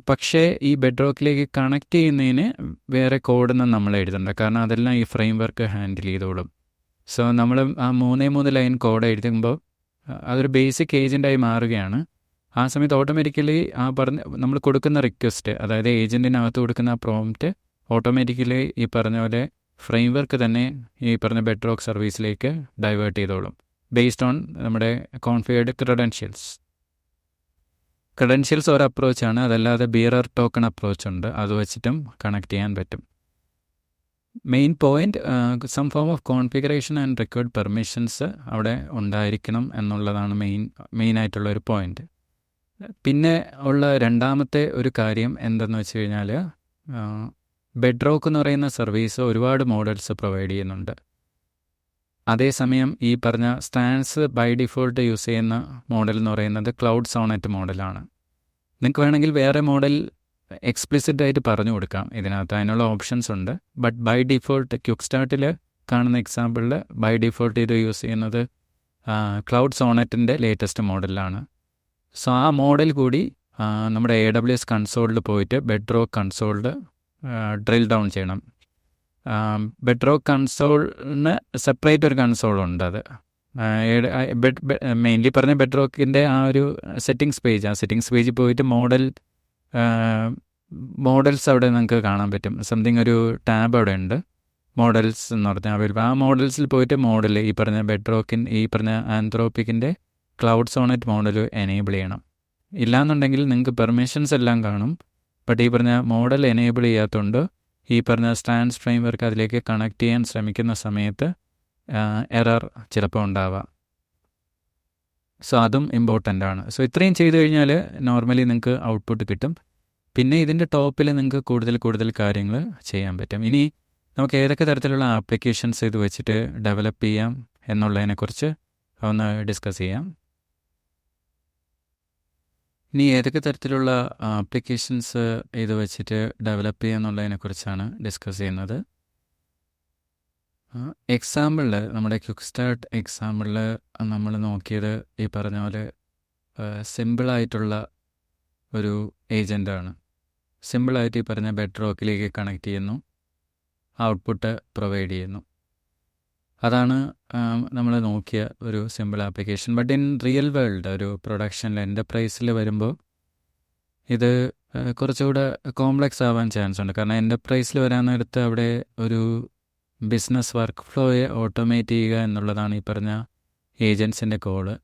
പക്ഷേ ഈ ബെഡ്റോക്കിലേക്ക് കണക്ട് ചെയ്യുന്നതിന് വേറെ കോഡൊന്നും നമ്മൾ എഴുതണ്ട, കാരണം അതെല്ലാം ഈ ഫ്രെയിംവർക്ക് ഹാൻഡിൽ ചെയ്തോളും. സോ നമ്മൾ ആ 3 ലൈൻ കോഡ് എഴുതുമ്പോൾ അതൊരു ബേസിക് ഏജൻ്റായി മാറുകയാണ്. ആ സമയത്ത് ഓട്ടോമാറ്റിക്കലി നമ്മൾ കൊടുക്കുന്ന റിക്വസ്റ്റ്, അതായത് ഏജൻറ്റിനകത്ത് കൊടുക്കുന്ന പ്രോംപ്റ്റ് ഓട്ടോമാറ്റിക്കലി ഈ പറഞ്ഞ പോലെ ഫ്രെയിംവർക്ക് തന്നെ ഈ പറഞ്ഞ ബെഡ്റോക്ക് സർവീസിലേക്ക് ഡൈവേർട്ട് ചെയ്തോളും ബേസ്ഡ് ഓൺ നമ്മുടെ കോൺഫിഗർഡ് ക്രെഡൻഷ്യൽസ്. ക്രെഡൻഷ്യൽസ് ഒരു അപ്രോച്ചാണ്, അതല്ലാതെ ബിയറർ ടോക്കൺ അപ്രോച്ച് ഉണ്ട്, അത് വെച്ചിട്ടും കണക്ട് ചെയ്യാൻ പറ്റും. Main point some form of configuration and required permissions അവിടെ ഉണ്ടായിരിക്കണം എന്നുള്ളതാണ് മെയിനായിട്ടുള്ള ഒരു പോയിന്റ്. പിന്നെ ഉള്ള രണ്ടാമത്തെ ഒരു കാര്യം എന്തെന്ന് വെച്ച് കഴിഞ്ഞാൽ ബെഡ്റോക്ക് എന്ന് പറയുന്ന സർവീസ് ഒരുപാട് മോഡൽസ് പ്രൊവൈഡ് ചെയ്യുന്നുണ്ട്. അതേസമയം ഈ പറഞ്ഞ സ്റ്റാൻസ് ബൈ ഡിഫോൾട്ട് യൂസ് ചെയ്യുന്ന മോഡൽ എന്ന് പറയുന്നത് ക്ലൗഡ് സോണറ്റ് മോഡലാണ്. നിങ്ങൾക്ക് വേണമെങ്കിൽ വേറെ മോഡൽ എക്സ്പ്ലിസിറ്റ് ആയിട്ട് പറഞ്ഞു കൊടുക്കാം, ഇതിനകത്ത് അതിനുള്ള ഓപ്ഷൻസ് ഉണ്ട്. ബട്ട് ബൈ ഡിഫോൾട്ട് ക്വിക്ക് സ്റ്റാർട്ടിൽ കാണുന്ന എക്സാമ്പിളിൽ ബൈ ഡിഫോൾട്ട് ഇത് യൂസ് ചെയ്യുന്നത് ക്ലൗഡ് സോണറ്റിൻ്റെ ലേറ്റസ്റ്റ് മോഡലിലാണ്. സോ ആ മോഡൽ കൂടി നമ്മുടെ AWS കൺസോളിൽ പോയിട്ട് ബെഡ്റോക്ക് കൺസോളിൽ ഡ്രിൽ ഡൗൺ ചെയ്യണം. ബെഡ്റോക്ക് കൺസോളിന് സെപ്പറേറ്റ് ഒരു കൺസോളുണ്ട്. അത് മെയിൻലി പറഞ്ഞ ബെഡ്റോക്കിൻ്റെ ആ ഒരു സെറ്റിങ്സ് പേജ്, ആ സെറ്റിങ്സ് പേജിൽ പോയിട്ട് മോഡൽസ് അവിടെ നിങ്ങൾക്ക് കാണാൻ പറ്റും. സംതിങ് ഒരു ടാബ് അവിടെ ഉണ്ട്, മോഡൽസ് എന്ന് പറഞ്ഞാൽ അവൈലബിൾ. ആ മോഡൽസിൽ പോയിട്ട് മോഡൽ ഈ പറഞ്ഞ ഈ പറഞ്ഞ ആന്ത്രോപ്പിക്കിൻ്റെ ക്ലൗഡ് സോണറ്റ് മോഡൽ എനേബിൾ ചെയ്യണം. ഇല്ലാന്നുണ്ടെങ്കിൽ നിങ്ങൾക്ക് പെർമിഷൻസ് എല്ലാം കാണും, ബട്ട് ഈ പറഞ്ഞ മോഡൽ എനേബിൾ ചെയ്യാത്തതുകൊണ്ട് ഈ പറഞ്ഞ സ്റ്റാൻസ് ഫ്രെയിംവർക്ക് അതിലേക്ക് കണക്ട് ചെയ്യാൻ ശ്രമിക്കുന്ന സമയത്ത് എറർ ചിലപ്പോൾ ഉണ്ടാവാം. സോ അതും ഇമ്പോർട്ടൻ്റ് ആണ്. സോ ഇത്രയും ചെയ്ത് കഴിഞ്ഞാൽ നോർമലി നിങ്ങൾക്ക് ഔട്ട്പുട്ട് കിട്ടും. പിന്നെ ഇതിൻ്റെ ടോപ്പിൽ നിങ്ങൾക്ക് കൂടുതൽ കാര്യങ്ങൾ ചെയ്യാൻ പറ്റും. ഇനി നമുക്ക് ഏതൊക്കെ തരത്തിലുള്ള ആപ്ലിക്കേഷൻസ് ഇത് വെച്ചിട്ട് ഡെവലപ്പ് ചെയ്യാം എന്നുള്ളതിനെക്കുറിച്ച് ഒന്ന് ഡിസ്കസ് ചെയ്യാം. ഇനി ഏതൊക്കെ തരത്തിലുള്ള ആപ്ലിക്കേഷൻസ് ഇത് വെച്ചിട്ട് ഡെവലപ്പ് ചെയ്യുക എന്നുള്ളതിനെക്കുറിച്ചാണ് ഡിസ്കസ് ചെയ്യുന്നത്. എക്സാമ്പിളിൽ നമ്മുടെ ക്വിക്ക് സ്റ്റാർട്ട് എക്സാമ്പിളിൽ നമ്മൾ നോക്കിയത് ഈ പറഞ്ഞ പോലെ സിമ്പിളായിട്ടുള്ള ഒരു ഏജൻ്റാണ്. സിമ്പിളായിട്ട് ഈ പറഞ്ഞ ബെഡ്റോക്കിലേക്ക് കണക്ട് ചെയ്യുന്നു, ഔട്ട്പുട്ട് പ്രൊവൈഡ് ചെയ്യുന്നു. അതാണ് നമ്മൾ നോക്കിയ ഒരു simple application. But in real world ഒരു പ്രൊഡക്ഷനിൽ എൻ്റർപ്രൈസിൽ വരുമ്പോൾ ഇത് കുറച്ചുകൂടെ കോംപ്ലക്സ് ആവാൻ ചാൻസ് ഉണ്ട്. കാരണം എൻ്റർപ്രൈസിൽ വരാൻ നേരത്ത് അവിടെ ഒരു ബിസിനസ് വർക്ക് ഫ്ലോയെ ഓട്ടോമേറ്റ് ചെയ്യുക എന്നുള്ളതാണ് ഈ പറഞ്ഞ ഏജൻസിൻ്റെ കോള്.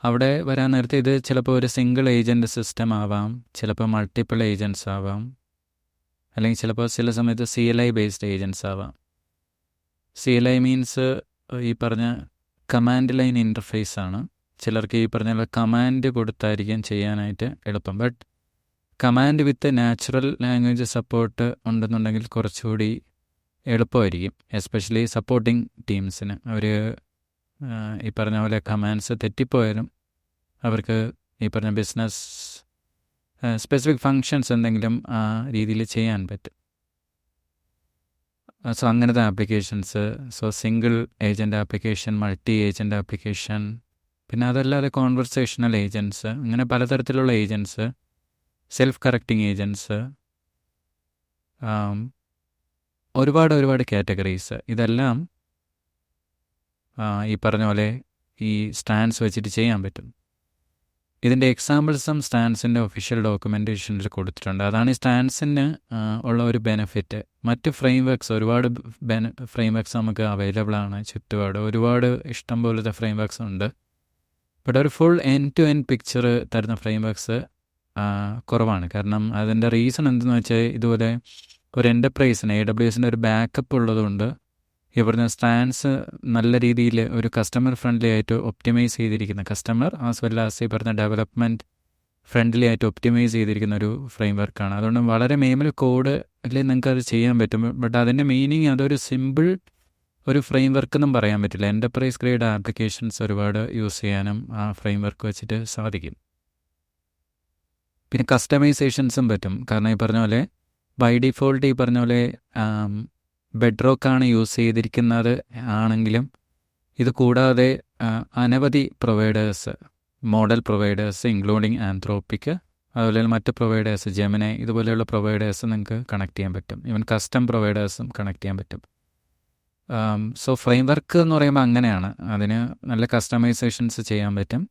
അവിടെ വരാൻ നേരത്തെ ഇത് ചിലപ്പോൾ ഒരു സിംഗിൾ ഏജൻറ്റ് സിസ്റ്റം ആവാം, ചിലപ്പോൾ മൾട്ടിപ്പിൾ ഏജൻറ്റ്സ് ആവാം, അല്ലെങ്കിൽ ചിലപ്പോൾ ചില സമയത്ത് CLI ബേസ്ഡ് ഏജൻറ്റ്സ് ആവാം. CLI മീൻസ് ഈ പറഞ്ഞ കമാൻഡ് ലൈൻ ഇൻ്റർഫേസ് ആണ്. ചിലർക്ക് ഈ പറഞ്ഞ കമാൻഡ് കൊടുത്തായിരിക്കും ചെയ്യാനായിട്ട് എളുപ്പം. But command with natural language support ഉണ്ടെന്നുണ്ടെങ്കിൽ കുറച്ചുകൂടി എളുപ്പമായിരിക്കും, എസ്പെഷ്യലി സപ്പോർട്ടിങ് ടീംസിന്. അവർ ഈ പറഞ്ഞ പോലെ കമാൻഡ്സ് തെറ്റിപ്പോയാലും അവർക്ക് ഈ പറഞ്ഞ ബിസിനസ് സ്പെസിഫിക് ഫങ്ഷൻസ് എന്തെങ്കിലും ആ രീതിയിൽ ചെയ്യാൻ പറ്റും. സോ അങ്ങനത്തെ applications, so single agent application, multi agent application, പിന്നെ അതല്ലാതെ കോൺവെർസേഷണൽ ഏജൻറ്റ്സ്, അങ്ങനെ പലതരത്തിലുള്ള ഏജൻറ്റ്സ്, സെൽഫ് കറക്റ്റിംഗ് ഏജൻറ്റ്സ്, ഒരുപാട് കാറ്റഗറീസ്. ഇതെല്ലാം ഈ പറഞ്ഞ പോലെ ഈ സ്റ്റാൻസ് വെച്ചിട്ട് ചെയ്യാൻ പറ്റും. ഇതിൻ്റെ എക്സാമ്പിൾസും സ്റ്റാൻസിൻ്റെ ഒഫീഷ്യൽ ഡോക്യുമെൻറ്റേഷനിൽ കൊടുത്തിട്ടുണ്ട്. അതാണ് ഈ സ്റ്റാൻസിന് ഉള്ള ഒരു ബെനിഫിറ്റ്. മറ്റ് ഫ്രെയിംവർക്ക്സ്, ഒരുപാട് ഫ്രെയിംവർക്ക്സ് നമുക്ക് അവൈലബിൾ ആണ് ചുറ്റുപാട്, ഒരുപാട് ഇഷ്ടം പോലത്തെ ഫ്രെയിംവർക്ക്സ് ഉണ്ട്. ബട്ട് ഒരു full end to end picture തരുന്ന ഫ്രെയിംവർക്ക്സ് കുറവാണ്. കാരണം അതിൻ്റെ റീസൺ എന്തെന്ന് വെച്ചാൽ ഇതുപോലെ ഒരു എൻ്റർപ്രൈസിന് AWSൻ്റെ ഒരു ബാക്കപ്പ് ഉള്ളതുകൊണ്ട് ഈ പറഞ്ഞ സ്റ്റാൻസ് നല്ല രീതിയിൽ ഒരു കസ്റ്റമർ ഫ്രണ്ട്ലി ആയിട്ട് ഒപ്റ്റിമൈസ് ചെയ്തിരിക്കുന്ന, കസ്റ്റമർ ആസ് വെൽ ആസ് ഈ പറഞ്ഞ ഡെവലപ്മെൻറ്റ് ഫ്രണ്ട്ലി ആയിട്ട് ഒപ്റ്റിമൈസ് ചെയ്തിരിക്കുന്ന ഒരു ഫ്രെയിംവർക്കാണ്. അതുകൊണ്ട് വളരെ മിനിമൽ കോഡ് അല്ലെങ്കിൽ നിങ്ങൾക്ക് അത് ചെയ്യാൻ പറ്റും. ബട്ട് അതിൻ്റെ മീനിങ് അതൊരു സിമ്പിൾ ഒരു ഫ്രെയിംവർക്ക് എന്നും പറയാൻ പറ്റില്ല. എൻ്റർപ്രൈസ് ഗ്രേഡ് ആപ്ലിക്കേഷൻസ് ഒരുപാട് യൂസ് ചെയ്യാനും ആ ഫ്രെയിംവർക്ക് വെച്ചിട്ട് സാധിക്കും. പിന്നെ കസ്റ്റമൈസേഷൻസും പറ്റും. കാരണം ഈ പറഞ്ഞ പോലെ ബൈ ഡിഫോൾട്ട് ഈ പറഞ്ഞ പോലെ ബെഡ്റോക്കാണ് യൂസ് ചെയ്തിരിക്കുന്നത് ആണെങ്കിലും ഇത് കൂടാതെ അനവധി പ്രൊവൈഡേഴ്സ്, മോഡൽ പ്രൊവൈഡേഴ്സ് ഇൻക്ലൂഡിങ് ആന്ത്രോപ്പിക്, അതുപോലെ മറ്റ് പ്രൊവൈഡേഴ്സ് ജെമിനി, ഇതുപോലെയുള്ള പ്രൊവൈഡേഴ്സ് നിങ്ങൾക്ക് കണക്ട് ചെയ്യാൻ പറ്റും. ഈവൻ കസ്റ്റം പ്രൊവൈഡേഴ്സും കണക്ട് ചെയ്യാൻ പറ്റും. സോ ഫ്രെയിംവർക്ക് എന്ന് പറയുമ്പോൾ അങ്ങനെയാണ്, അതിന് നല്ല കസ്റ്റമൈസേഷൻസ് ചെയ്യാൻ പറ്റും.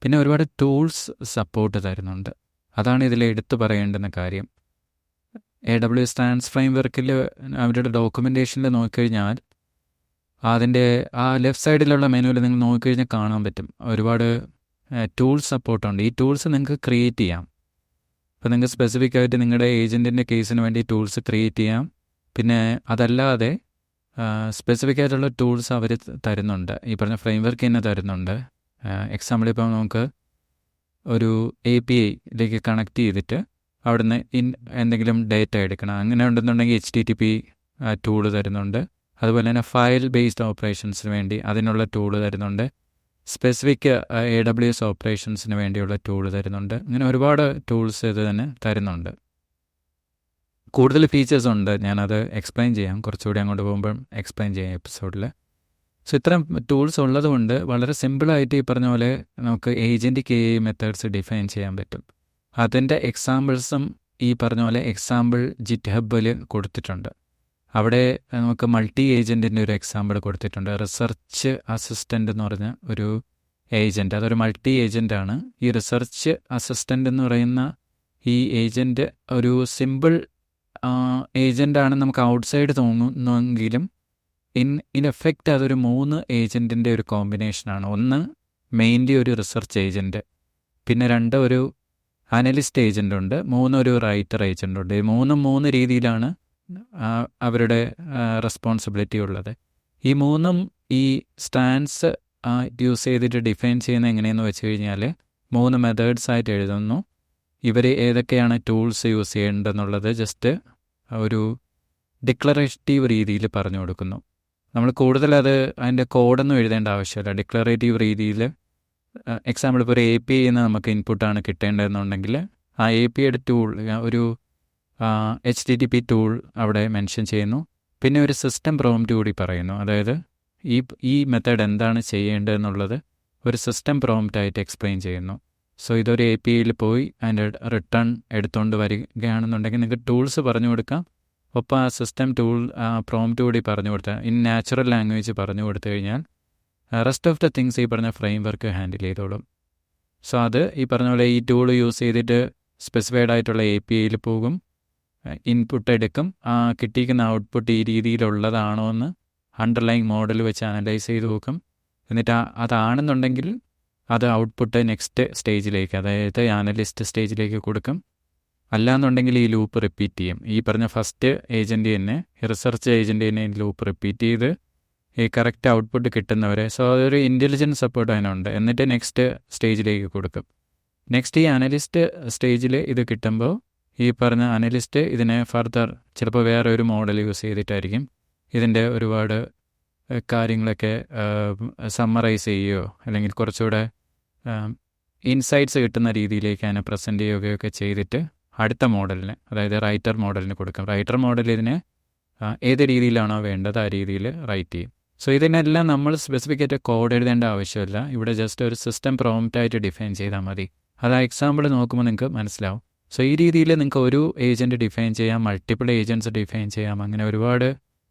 പിന്നെ ഒരുപാട് ടൂൾസ് സപ്പോർട്ട് തരുന്നുണ്ട്. അതാണ് ഇതിൽ എടുത്തു പറയേണ്ടുന്ന കാര്യം. AWS സ്റ്റാൻസ് ഫ്രെയിംവർക്കിൽ അവരുടെ ഡോക്യുമെൻറ്റേഷനിൽ നോക്കിക്കഴിഞ്ഞാൽ അതിൻ്റെ ആ ലെഫ്റ്റ് സൈഡിലുള്ള മെനുവിൽ നിങ്ങൾ നോക്കിക്കഴിഞ്ഞാൽ കാണാൻ പറ്റും ഒരുപാട് ടൂൾസ് സപ്പോർട്ടുണ്ട്. ഈ ടൂൾസ് നിങ്ങൾക്ക് ക്രിയേറ്റ് ചെയ്യാം. അപ്പോൾ നിങ്ങൾക്ക് സ്പെസിഫിക് ആയിട്ട് നിങ്ങളുടെ ഏജൻറ്റിൻ്റെ കേസിന് വേണ്ടി ടൂൾസ് ക്രിയേറ്റ് ചെയ്യാം. പിന്നെ അതല്ലാതെ സ്പെസിഫിക് ആയിട്ടുള്ള ടൂൾസ് അവർ തരുന്നുണ്ട്, ഈ പറഞ്ഞ ഫ്രെയിംവർക്ക് തന്നെ തരുന്നുണ്ട്. എക്സാമ്പിൾ ഇപ്പോൾ നമുക്ക് ഒരു API കണക്ട് ചെയ്തിട്ട് അവിടുന്ന് എന്തെങ്കിലും ഡേറ്റ എടുക്കണം, അങ്ങനെ ഉണ്ടെന്നുണ്ടെങ്കിൽ HTTP ടൂള് തരുന്നുണ്ട്. അതുപോലെ തന്നെ ഫയൽ ബേസ്ഡ് ഓപ്പറേഷൻസിന് വേണ്ടി അതിനുള്ള ടൂള് തരുന്നുണ്ട്. സ്പെസിഫിക് AWS ഓപ്പറേഷൻസിന് വേണ്ടിയുള്ള ടൂള് തരുന്നുണ്ട്. ഇങ്ങനെ ഒരുപാട് ടൂൾസ് ഇത് തന്നെ തരുന്നുണ്ട്. കൂടുതൽ ഫീച്ചേഴ്സ് ഉണ്ട്, ഞാനത് എക്സ്പ്ലെയിൻ ചെയ്യാം, കുറച്ചുകൂടി അങ്ങോട്ട് പോകുമ്പോൾ എക്സ്പ്ലെയിൻ ചെയ്യാം എപ്പിസോഡിൽ. സോ ഇത്തരം ടൂൾസ് ഉള്ളതുകൊണ്ട് വളരെ സിമ്പിളായിട്ട് ഈ പറഞ്ഞ പോലെ നമുക്ക് ഏജൻറ്റ് KA മെത്തേഡ്സ് ഡിഫൈൻ ചെയ്യാൻ പറ്റും. അതിൻ്റെ എക്സാമ്പിൾസും ഈ പറഞ്ഞ പോലെ എക്സാമ്പിൾ GitHubൽ കൊടുത്തിട്ടുണ്ട്. അവിടെ നമുക്ക് മൾട്ടി ഏജൻറ്റിൻ്റെ ഒരു എക്സാമ്പിൾ കൊടുത്തിട്ടുണ്ട്. റിസർച്ച് അസിസ്റ്റൻ്റ് എന്ന് പറഞ്ഞ ഒരു ഏജൻറ്റ്, അതൊരു മൾട്ടി ഏജൻ്റാണ്. ഈ റിസർച്ച് അസിസ്റ്റൻ്റ് എന്ന് പറയുന്ന ഈ ഏജൻറ്റ് ഒരു സിമ്പിൾ ഏജൻ്റാണ് നമുക്ക് ഔട്ട്സൈഡ് തോന്നുന്നെങ്കിലും ഇൻ എഫക്റ്റ് അതൊരു 3 ഏജൻറ്റിൻ്റെ ഒരു കോമ്പിനേഷനാണ്. ഒന്ന് മെയിൻലി ഒരു റിസർച്ച് ഏജൻറ്റ്, പിന്നെ 2 ഒരു അനലിസ്റ്റ് ഏജൻ്റ് ഉണ്ട്, 3 ഒരു റൈറ്റർ ഏജൻ്റ് ഉണ്ട്. ഈ 3 രീതിയിലാണ് അവരുടെ റെസ്പോൺസിബിലിറ്റി ഉള്ളത്. ഈ 3 ഈ സ്റ്റാൻസ് യൂസ് ചെയ്തിട്ട് ഡിഫൈൻ ചെയ്യുന്നത് എങ്ങനെയെന്ന് വെച്ച് കഴിഞ്ഞാൽ 3 മെത്തേഡ്സ് ആയിട്ട് എഴുതുന്നു. ഇവർ ഏതൊക്കെയാണ് ടൂൾസ് യൂസ് ചെയ്യേണ്ടതെന്നുള്ളത് ജസ്റ്റ് ഒരു ഡിക്ലറേറ്റീവ് രീതിയിൽ പറഞ്ഞു കൊടുക്കുന്നു. നമ്മൾ കൂടുതൽ അതിൻ്റെ കോഡൊന്നും എഴുതേണ്ട ആവശ്യമില്ല. ഡിക്ലറേറ്റീവ് രീതിയിൽ എക്സാമ്പിൾ ഇപ്പോൾ ഒരു API എന്ന് നമുക്ക് ഇൻപുട്ടാണ് കിട്ടേണ്ടതെന്നുണ്ടെങ്കിൽ ആ APIയുടെ ടൂൾ ഒരു HTTP ടൂൾ അവിടെ മെൻഷൻ ചെയ്യുന്നു. പിന്നെ ഒരു സിസ്റ്റം പ്രോംപ്റ്റ് കൂടി പറയുന്നു. അതായത് ഈ മെത്തേഡ് എന്താണ് ചെയ്യേണ്ടതെന്നുള്ളത് ഒരു സിസ്റ്റം പ്രോംപ്റ്റായിട്ട് എക്സ്പ്ലെയിൻ ചെയ്യുന്നു. സോ ഇതൊരു APIയിൽ പോയി അതിൻ്റെ റിട്ടേൺ എടുത്തുകൊണ്ട് വരികയാണെന്നുണ്ടെങ്കിൽ നിങ്ങൾക്ക് ടൂൾസ് പറഞ്ഞു കൊടുക്കാം. ഒപ്പം ആ സിസ്റ്റം ടൂൾ പ്രോംപ്റ്റ് കൂടി പറഞ്ഞു കൊടുത്താൽ ഇൻ നാച്ചുറൽ ലാംഗ്വേജ് പറഞ്ഞു കൊടുത്തു കഴിഞ്ഞാൽ റെസ്റ്റ് ഓഫ് ദ തിങ്സ് ഈ പറഞ്ഞ ഫ്രെയിം വർക്ക് ഹാൻഡിൽ ചെയ്തോളും. സോ അത് ഈ പറഞ്ഞ പോലെ ഈ ടൂൾ യൂസ് ചെയ്തിട്ട് സ്പെസിഫൈഡ് ആയിട്ടുള്ള APIയിൽ പോകും, ഇൻപുട്ട് എടുക്കും, കിട്ടിയിരിക്കുന്ന ഔട്ട്പുട്ട് ഈ രീതിയിലുള്ളതാണോ എന്ന് അണ്ടർലൈങ് മോഡൽ വെച്ച് അനലൈസ് ചെയ്ത് നോക്കും. എന്നിട്ട് അതാണെന്നുണ്ടെങ്കിൽ അത് ഔട്ട്പുട്ട് നെക്സ്റ്റ് സ്റ്റേജിലേക്ക്, അതായത് അനലിസ്റ്റ് സ്റ്റേജിലേക്ക് കൊടുക്കും. അല്ലാന്നുണ്ടെങ്കിൽ ഈ ലൂപ്പ് റിപ്പീറ്റ് ചെയ്യും. ഈ പറഞ്ഞ ഫസ്റ്റ് ഏജൻറ്റ് തന്നെ, റിസർച്ച് ഏജൻറ്റ് തന്നെ ലൂപ്പ് റിപ്പീറ്റ് ചെയ്ത് ഈ കറക്റ്റ് ഔട്ട്പുട്ട് കിട്ടുന്നവരെ. സോ അതൊരു ഇൻ്റലിജൻസ് സപ്പോർട്ട് അതിനുണ്ട്. എന്നിട്ട് നെക്സ്റ്റ് സ്റ്റേജിലേക്ക് കൊടുക്കും. നെക്സ്റ്റ് ഈ അനലിസ്റ്റ് സ്റ്റേജിൽ ഇത് കിട്ടുമ്പോൾ ഈ പറഞ്ഞ അനലിസ്റ്റ് ഇതിനെ ഫർദർ ചിലപ്പോൾ വേറെ ഒരു മോഡൽ യൂസ് ചെയ്തിട്ടായിരിക്കും ഇതിൻ്റെ ഒരുപാട് കാര്യങ്ങളൊക്കെ സമ്മറൈസ് ചെയ്യുകയോ അല്ലെങ്കിൽ കുറച്ചുകൂടെ ഇൻസൈറ്റ്സ് കിട്ടുന്ന രീതിയിലേക്ക് അതിനെ പ്രസൻറ്റ് ചെയ്യുകയൊക്കെ ചെയ്തിട്ട് അടുത്ത മോഡലിന്, അതായത് റൈറ്റർ മോഡലിന് കൊടുക്കും. റൈറ്റർ മോഡൽ ഇതിനെ ഏത് രീതിയിലാണോ വേണ്ടത് ആ രീതിയിൽ റൈറ്റ് ചെയ്യും. സോ ഇതിനെല്ലാം നമ്മൾ സ്പെസിഫിക്കായിട്ട് കോഡ് എഴുതേണ്ട ആവശ്യമില്ല. ഇവിടെ ജസ്റ്റ് ഒരു സിസ്റ്റം പ്രോംപ്റ്റായിട്ട് ഡിഫൈൻ ചെയ്താൽ മതി. അത് ആ എക്സാമ്പിൾ നോക്കുമ്പോൾ നിങ്ങൾക്ക് മനസ്സിലാവും. സോ ഈ രീതിയിൽ നിങ്ങൾക്ക് ഒരു ഏജൻറ്റ് ഡിഫൈൻ ചെയ്യാം, മൾട്ടിപ്പിൾ ഏജൻറ്റ്സ് ഡിഫൈൻ ചെയ്യാം. അങ്ങനെ ഒരുപാട്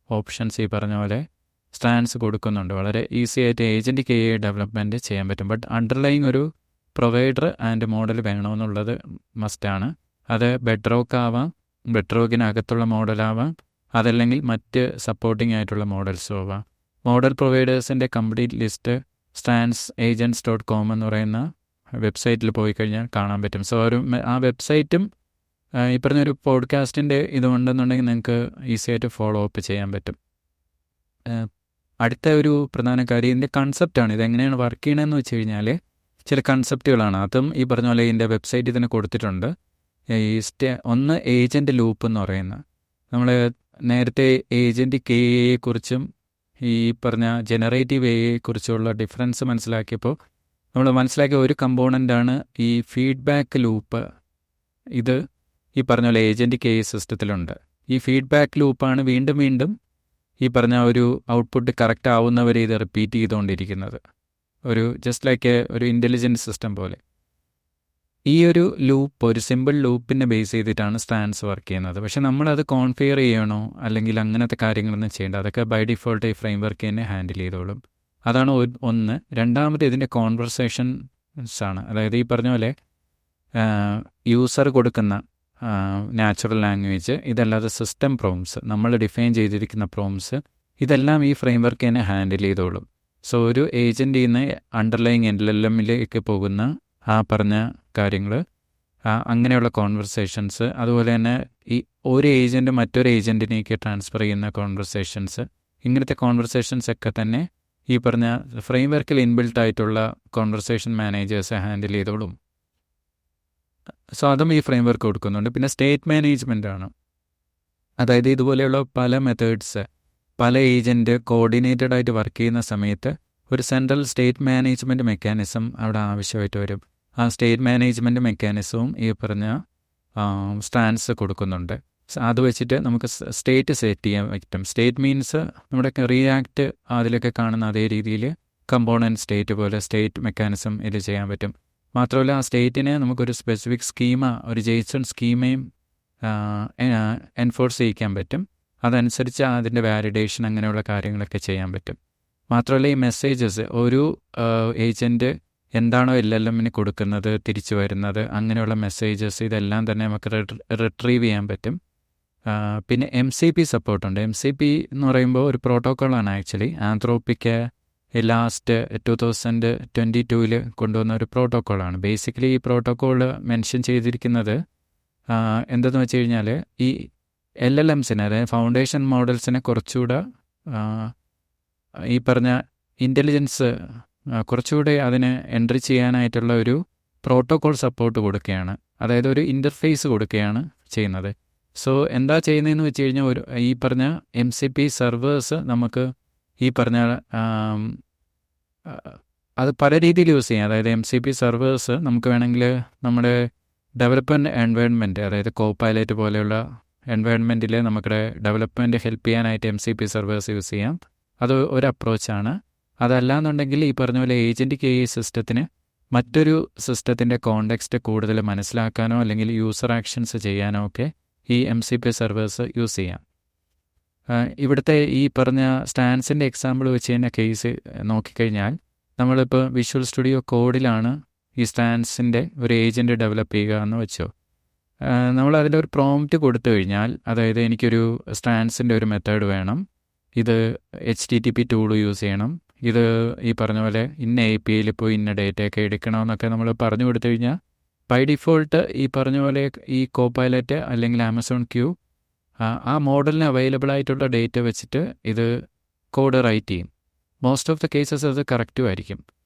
ഓപ്ഷൻസ് ഈ പറഞ്ഞ പോലെ സ്റ്റാൻസ് കൊടുക്കുന്നുണ്ട്. വളരെ ഈസി ആയിട്ട് ഏജൻറ്റ് KA ഡെവലപ്മെൻറ്റ് ചെയ്യാൻ പറ്റും. ബട്ട് അണ്ടർലൈങ് ഒരു പ്രൊവൈഡർ ആൻഡ് മോഡൽ വേണമെന്നുള്ളത് മസ്റ്റാണ്. അത് ബെഡ്റോക്ക് ആവാം, ബെഡ്റോക്കിനകത്തുള്ള മോഡലാവാം, അതല്ലെങ്കിൽ മറ്റ് സപ്പോർട്ടിംഗ് ആയിട്ടുള്ള മോഡൽസും ആവാം. മോഡൽ പ്രൊവൈഡേഴ്സിൻ്റെ കംപ്ലീറ്റ് ലിസ്റ്റ് stansagents.com എന്ന് പറയുന്ന വെബ്സൈറ്റിൽ പോയി കഴിഞ്ഞാൽ കാണാൻ പറ്റും. സോ ആ വെബ്സൈറ്റും ഈ പറഞ്ഞൊരു പോഡ്കാസ്റ്റിൻ്റെ ഇതുണ്ടെന്നുണ്ടെങ്കിൽ നിങ്ങൾക്ക് ഈസി ആയിട്ട് ഫോളോ അപ്പ് ചെയ്യാൻ പറ്റും. അടുത്ത ഒരു പ്രധാന കാര്യം ഇതിൻ്റെ കൺസെപ്റ്റാണ്. ഇതെങ്ങനെയാണ് വർക്ക് ചെയ്യണമെന്ന് വെച്ച് കഴിഞ്ഞാൽ ചില കൺസെപ്റ്റുകളാണ്. അതും ഈ പറഞ്ഞ പോലെ ഇതിൻ്റെ വെബ്സൈറ്റ് ഇതിന് കൊടുത്തിട്ടുണ്ട്. ഒന്ന് ഏജൻറ്റ് ലൂപ്പ് എന്ന് പറയുന്ന, നമ്മൾ നേരത്തെ ഏജൻറ്റ് KAയെക്കുറിച്ചും ഈ പറഞ്ഞ ജനറേറ്റീവ് AIയെക്കുറിച്ചുള്ള ഡിഫറൻസ് മനസ്സിലാക്കിയപ്പോൾ നമ്മൾ മനസ്സിലാക്കിയ ഒരു കമ്പോണൻ്റാണ് ഈ ഫീഡ്ബാക്ക് ലൂപ്പ്. ഇത് ഈ പറഞ്ഞ പോലെ ഏജൻറ്റ് KA സിസ്റ്റത്തിലുണ്ട്. ഈ ഫീഡ്ബാക്ക് ലൂപ്പാണ് വീണ്ടും വീണ്ടും ഈ പറഞ്ഞ ഒരു ഔട്ട്പുട്ട് കറക്റ്റ് ആവുന്നവരെ ഇത് റിപ്പീറ്റ് ചെയ്തുകൊണ്ടിരിക്കുന്നത്. ഒരു ജസ്റ്റ് ലൈക്ക് ഒരു ഇൻ്റലിജൻറ്റ് സിസ്റ്റം പോലെ. ഈ ഒരു ലൂപ്പ്, ഒരു സിമ്പിൾ ലൂപ്പിനെ ബേസ് ചെയ്തിട്ടാണ് സ്റ്റാൻസ് വർക്ക് ചെയ്യുന്നത്. പക്ഷെ നമ്മളത് കോൺഫിഗർ ചെയ്യണോ അല്ലെങ്കിൽ അങ്ങനത്തെ കാര്യങ്ങളൊന്നും ചെയ്യേണ്ട, അതൊക്കെ ബൈ ഡിഫോൾട്ട് ഈ ഫ്രെയിം വർക്ക് തന്നെ ഹാൻഡിൽ ചെയ്തോളും. അതാണ് ഒന്ന്. രണ്ടാമത് ഇതിൻ്റെ കോൺവെർസേഷൻസ് ആണ്. അതായത് ഈ പറഞ്ഞ പോലെ യൂസർ കൊടുക്കുന്ന നാച്ചുറൽ ലാംഗ്വേജ്, ഇതല്ലാതെ സിസ്റ്റം പ്രോംസ്, നമ്മൾ ഡിഫൈൻ ചെയ്തിരിക്കുന്ന പ്രോംസ്, ഇതെല്ലാം ഈ ഫ്രെയിം വർക്ക് തന്നെ ഹാൻഡിൽ ചെയ്തോളും. സോ ഒരു ഏജൻറ്റിൽ നിന്ന് അണ്ടർലൈങ് LLMലേക്ക് പോകുന്ന ആ പറഞ്ഞ കാര്യങ്ങൾ, അങ്ങനെയുള്ള കോൺവെർസേഷൻസ്, അതുപോലെ തന്നെ ഈ ഒരു ഏജൻറ്റ് മറ്റൊരു ഏജൻറ്റിനേക്ക് ട്രാൻസ്ഫർ ചെയ്യുന്ന കോൺവെർസേഷൻസ്, ഇങ്ങനത്തെ കോൺവെർസേഷൻസ് ഒക്കെ തന്നെ ഈ പറഞ്ഞ ഫ്രെയിം വർക്കിൽ ഇൻബിൽട്ട് ആയിട്ടുള്ള കോൺവെർസേഷൻ മാനേജേഴ്സ് ഹാൻഡിൽ ചെയ്തോളും. സോ അതും ഈ ഫ്രെയിം വർക്ക് കൊടുക്കുന്നുണ്ട്. പിന്നെ സ്റ്റേറ്റ് മാനേജ്മെൻ്റ് ആണ്. അതായത് ഇതുപോലെയുള്ള പല മെത്തേഡ്സ്, പല ഏജൻറ്റ് കോർഡിനേറ്റഡ് ആയിട്ട് വർക്ക് ചെയ്യുന്ന സമയത്ത് ഒരു സെൻട്രൽ സ്റ്റേറ്റ് മാനേജ്മെൻറ്റ് മെക്കാനിസം അവിടെ ആവശ്യമായിട്ട് വരും. ആ സ്റ്റേറ്റ് മാനേജ്മെൻറ്റ് മെക്കാനിസവും ഈ പറഞ്ഞ സ്റ്റാൻസ് കൊടുക്കുന്നുണ്ട്. അത് വെച്ചിട്ട് നമുക്ക് സ്റ്റേറ്റ് സെറ്റ് ചെയ്യാൻ പറ്റും. സ്റ്റേറ്റ് മീൻസ് നമ്മുടെ റിയാക്ട് അതിലൊക്കെ കാണുന്ന അതേ രീതിയിൽ കമ്പോണൻറ്റ് സ്റ്റേറ്റ് പോലെ സ്റ്റേറ്റ് മെക്കാനിസം ഇത് ചെയ്യാൻ പറ്റും. മാത്രമല്ല ആ സ്റ്റേറ്റിനെ നമുക്കൊരു സ്പെസിഫിക് സ്കീമ, ഒരു JSON സ്കീമയും എൻഫോഴ്സ് ചെയ്യിക്കാൻ പറ്റും. അതനുസരിച്ച് അതിൻ്റെ വാലിഡേഷൻ അങ്ങനെയുള്ള കാര്യങ്ങളൊക്കെ ചെയ്യാൻ പറ്റും. മാത്രമല്ല ഈ മെസ്സേജസ് ഒരു ഏജൻറ്റ് എന്താണോ LLMന് കൊടുക്കുന്നത്, തിരിച്ചു വരുന്നത്, അങ്ങനെയുള്ള മെസ്സേജസ് ഇതെല്ലാം തന്നെ നമുക്ക് റിട്രീവ് ചെയ്യാൻ പറ്റും. പിന്നെ MCP സപ്പോർട്ടുണ്ട്. MCP എന്ന് പറയുമ്പോൾ ഒരു പ്രോട്ടോക്കോളാണ് ആക്ച്വലി. ആന്ത്രോപ്പിക്ക് ലാസ്റ്റ് 2022 കൊണ്ടുവന്ന ഒരു പ്രോട്ടോക്കോളാണ്. ബേസിക്കലി ഈ പ്രോട്ടോക്കോൾ മെൻഷൻ ചെയ്തിരിക്കുന്നത് എന്തെന്ന് വെച്ച് കഴിഞ്ഞാൽ ഈ LLMസിനെ, അതായത് ഫൗണ്ടേഷൻ മോഡൽസിനെ കുറച്ചുകൂടെ ഈ പറഞ്ഞ ഇൻ്റലിജൻസ് കുറച്ചുകൂടെ അതിന് എൻട്രി ചെയ്യാനായിട്ടുള്ള ഒരു പ്രോട്ടോക്കോൾ സപ്പോർട്ട് കൊടുക്കുകയാണ്. അതായത് ഒരു ഇൻ്റർഫേസ് കൊടുക്കുകയാണ് ചെയ്യുന്നത്. സോ എന്താ ചെയ്യുന്നതെന്ന് വെച്ച് കഴിഞ്ഞാൽ ഈ പറഞ്ഞ MCP സെർവേഴ്സ് നമുക്ക് ഈ പറഞ്ഞ അത് പല രീതിയിൽ യൂസ് ചെയ്യാം. അതായത് MCP സെർവേഴ്സ് നമുക്ക് വേണമെങ്കിൽ നമ്മുടെ ഡെവലപ്മെൻറ്റ് എൻവയോൺമെൻറ്റ്, അതായത് കോപൈലറ്റ് പോലെയുള്ള എൻവയോൺമെൻറ്റിൽ നമ്മുടെ ഡെവലപ്മെൻറ്റ് ഹെൽപ്പ് ചെയ്യാനായിട്ട് MCP സെർവേഴ്സ് യൂസ് ചെയ്യാം. അത് ഒരു അപ്രോച്ചാണ്. അതല്ലാന്നുണ്ടെങ്കിൽ ഈ പറഞ്ഞ പോലെ ഏജൻറ്റ് ഈ സിസ്റ്റത്തിന് മറ്റൊരു സിസ്റ്റത്തിൻ്റെ കോണ്ടെക്സ്റ്റ് കൂടുതൽ മനസ്സിലാക്കാനോ അല്ലെങ്കിൽ യൂസർ ആക്ഷൻസ് ചെയ്യാനോ ഒക്കെ ഈ MCP സെർവേഴ്സ് യൂസ് ചെയ്യാം. ഇവിടുത്തെ ഈ പറഞ്ഞ സ്റ്റാൻസിൻ്റെ എക്സാമ്പിൾ വെച്ച് തന്നെ കേസ് നോക്കിക്കഴിഞ്ഞാൽ നമ്മളിപ്പോൾ വിഷ്വൽ സ്റ്റുഡിയോ കോഡിലാണ് ഈ സ്റ്റാൻസിൻ്റെ ഒരു ഏജൻറ്റ് ഡെവലപ്പ് ചെയ്യുക എന്ന് വെച്ചോ. നമ്മൾ അതിലൊരു പ്രോംപ്റ്റ് കൊടുത്തു കഴിഞ്ഞാൽ, അതായത് എനിക്കൊരു സ്റ്റാൻസിൻ്റെ ഒരു മെത്തേഡ് വേണം, ഇത് HTTP ടൂൾ യൂസ് ചെയ്യണം, ഇത് ഈ പറഞ്ഞ പോലെ ഇന്ന APIയിൽ പോയി ഇന്ന ഡേറ്റയൊക്കെ എടുക്കണമെന്നൊക്കെ നമ്മൾ പറഞ്ഞു കൊടുത്തു കഴിഞ്ഞാൽ ബൈ ഡിഫോൾട്ട് ഈ പറഞ്ഞ പോലെ ഈ കോപൈലറ്റ് അല്ലെങ്കിൽ ആമസോൺ ക്യൂ ആ മോഡലിന് അവൈലബിൾ ആയിട്ടുള്ള ഡേറ്റ വെച്ചിട്ട് ഇത് കോഡ് റൈറ്റ് ചെയ്യും. മോസ്റ്റ് ഓഫ് ദ കേസസ് അത് കറക്റ്റും ആയിരിക്കും.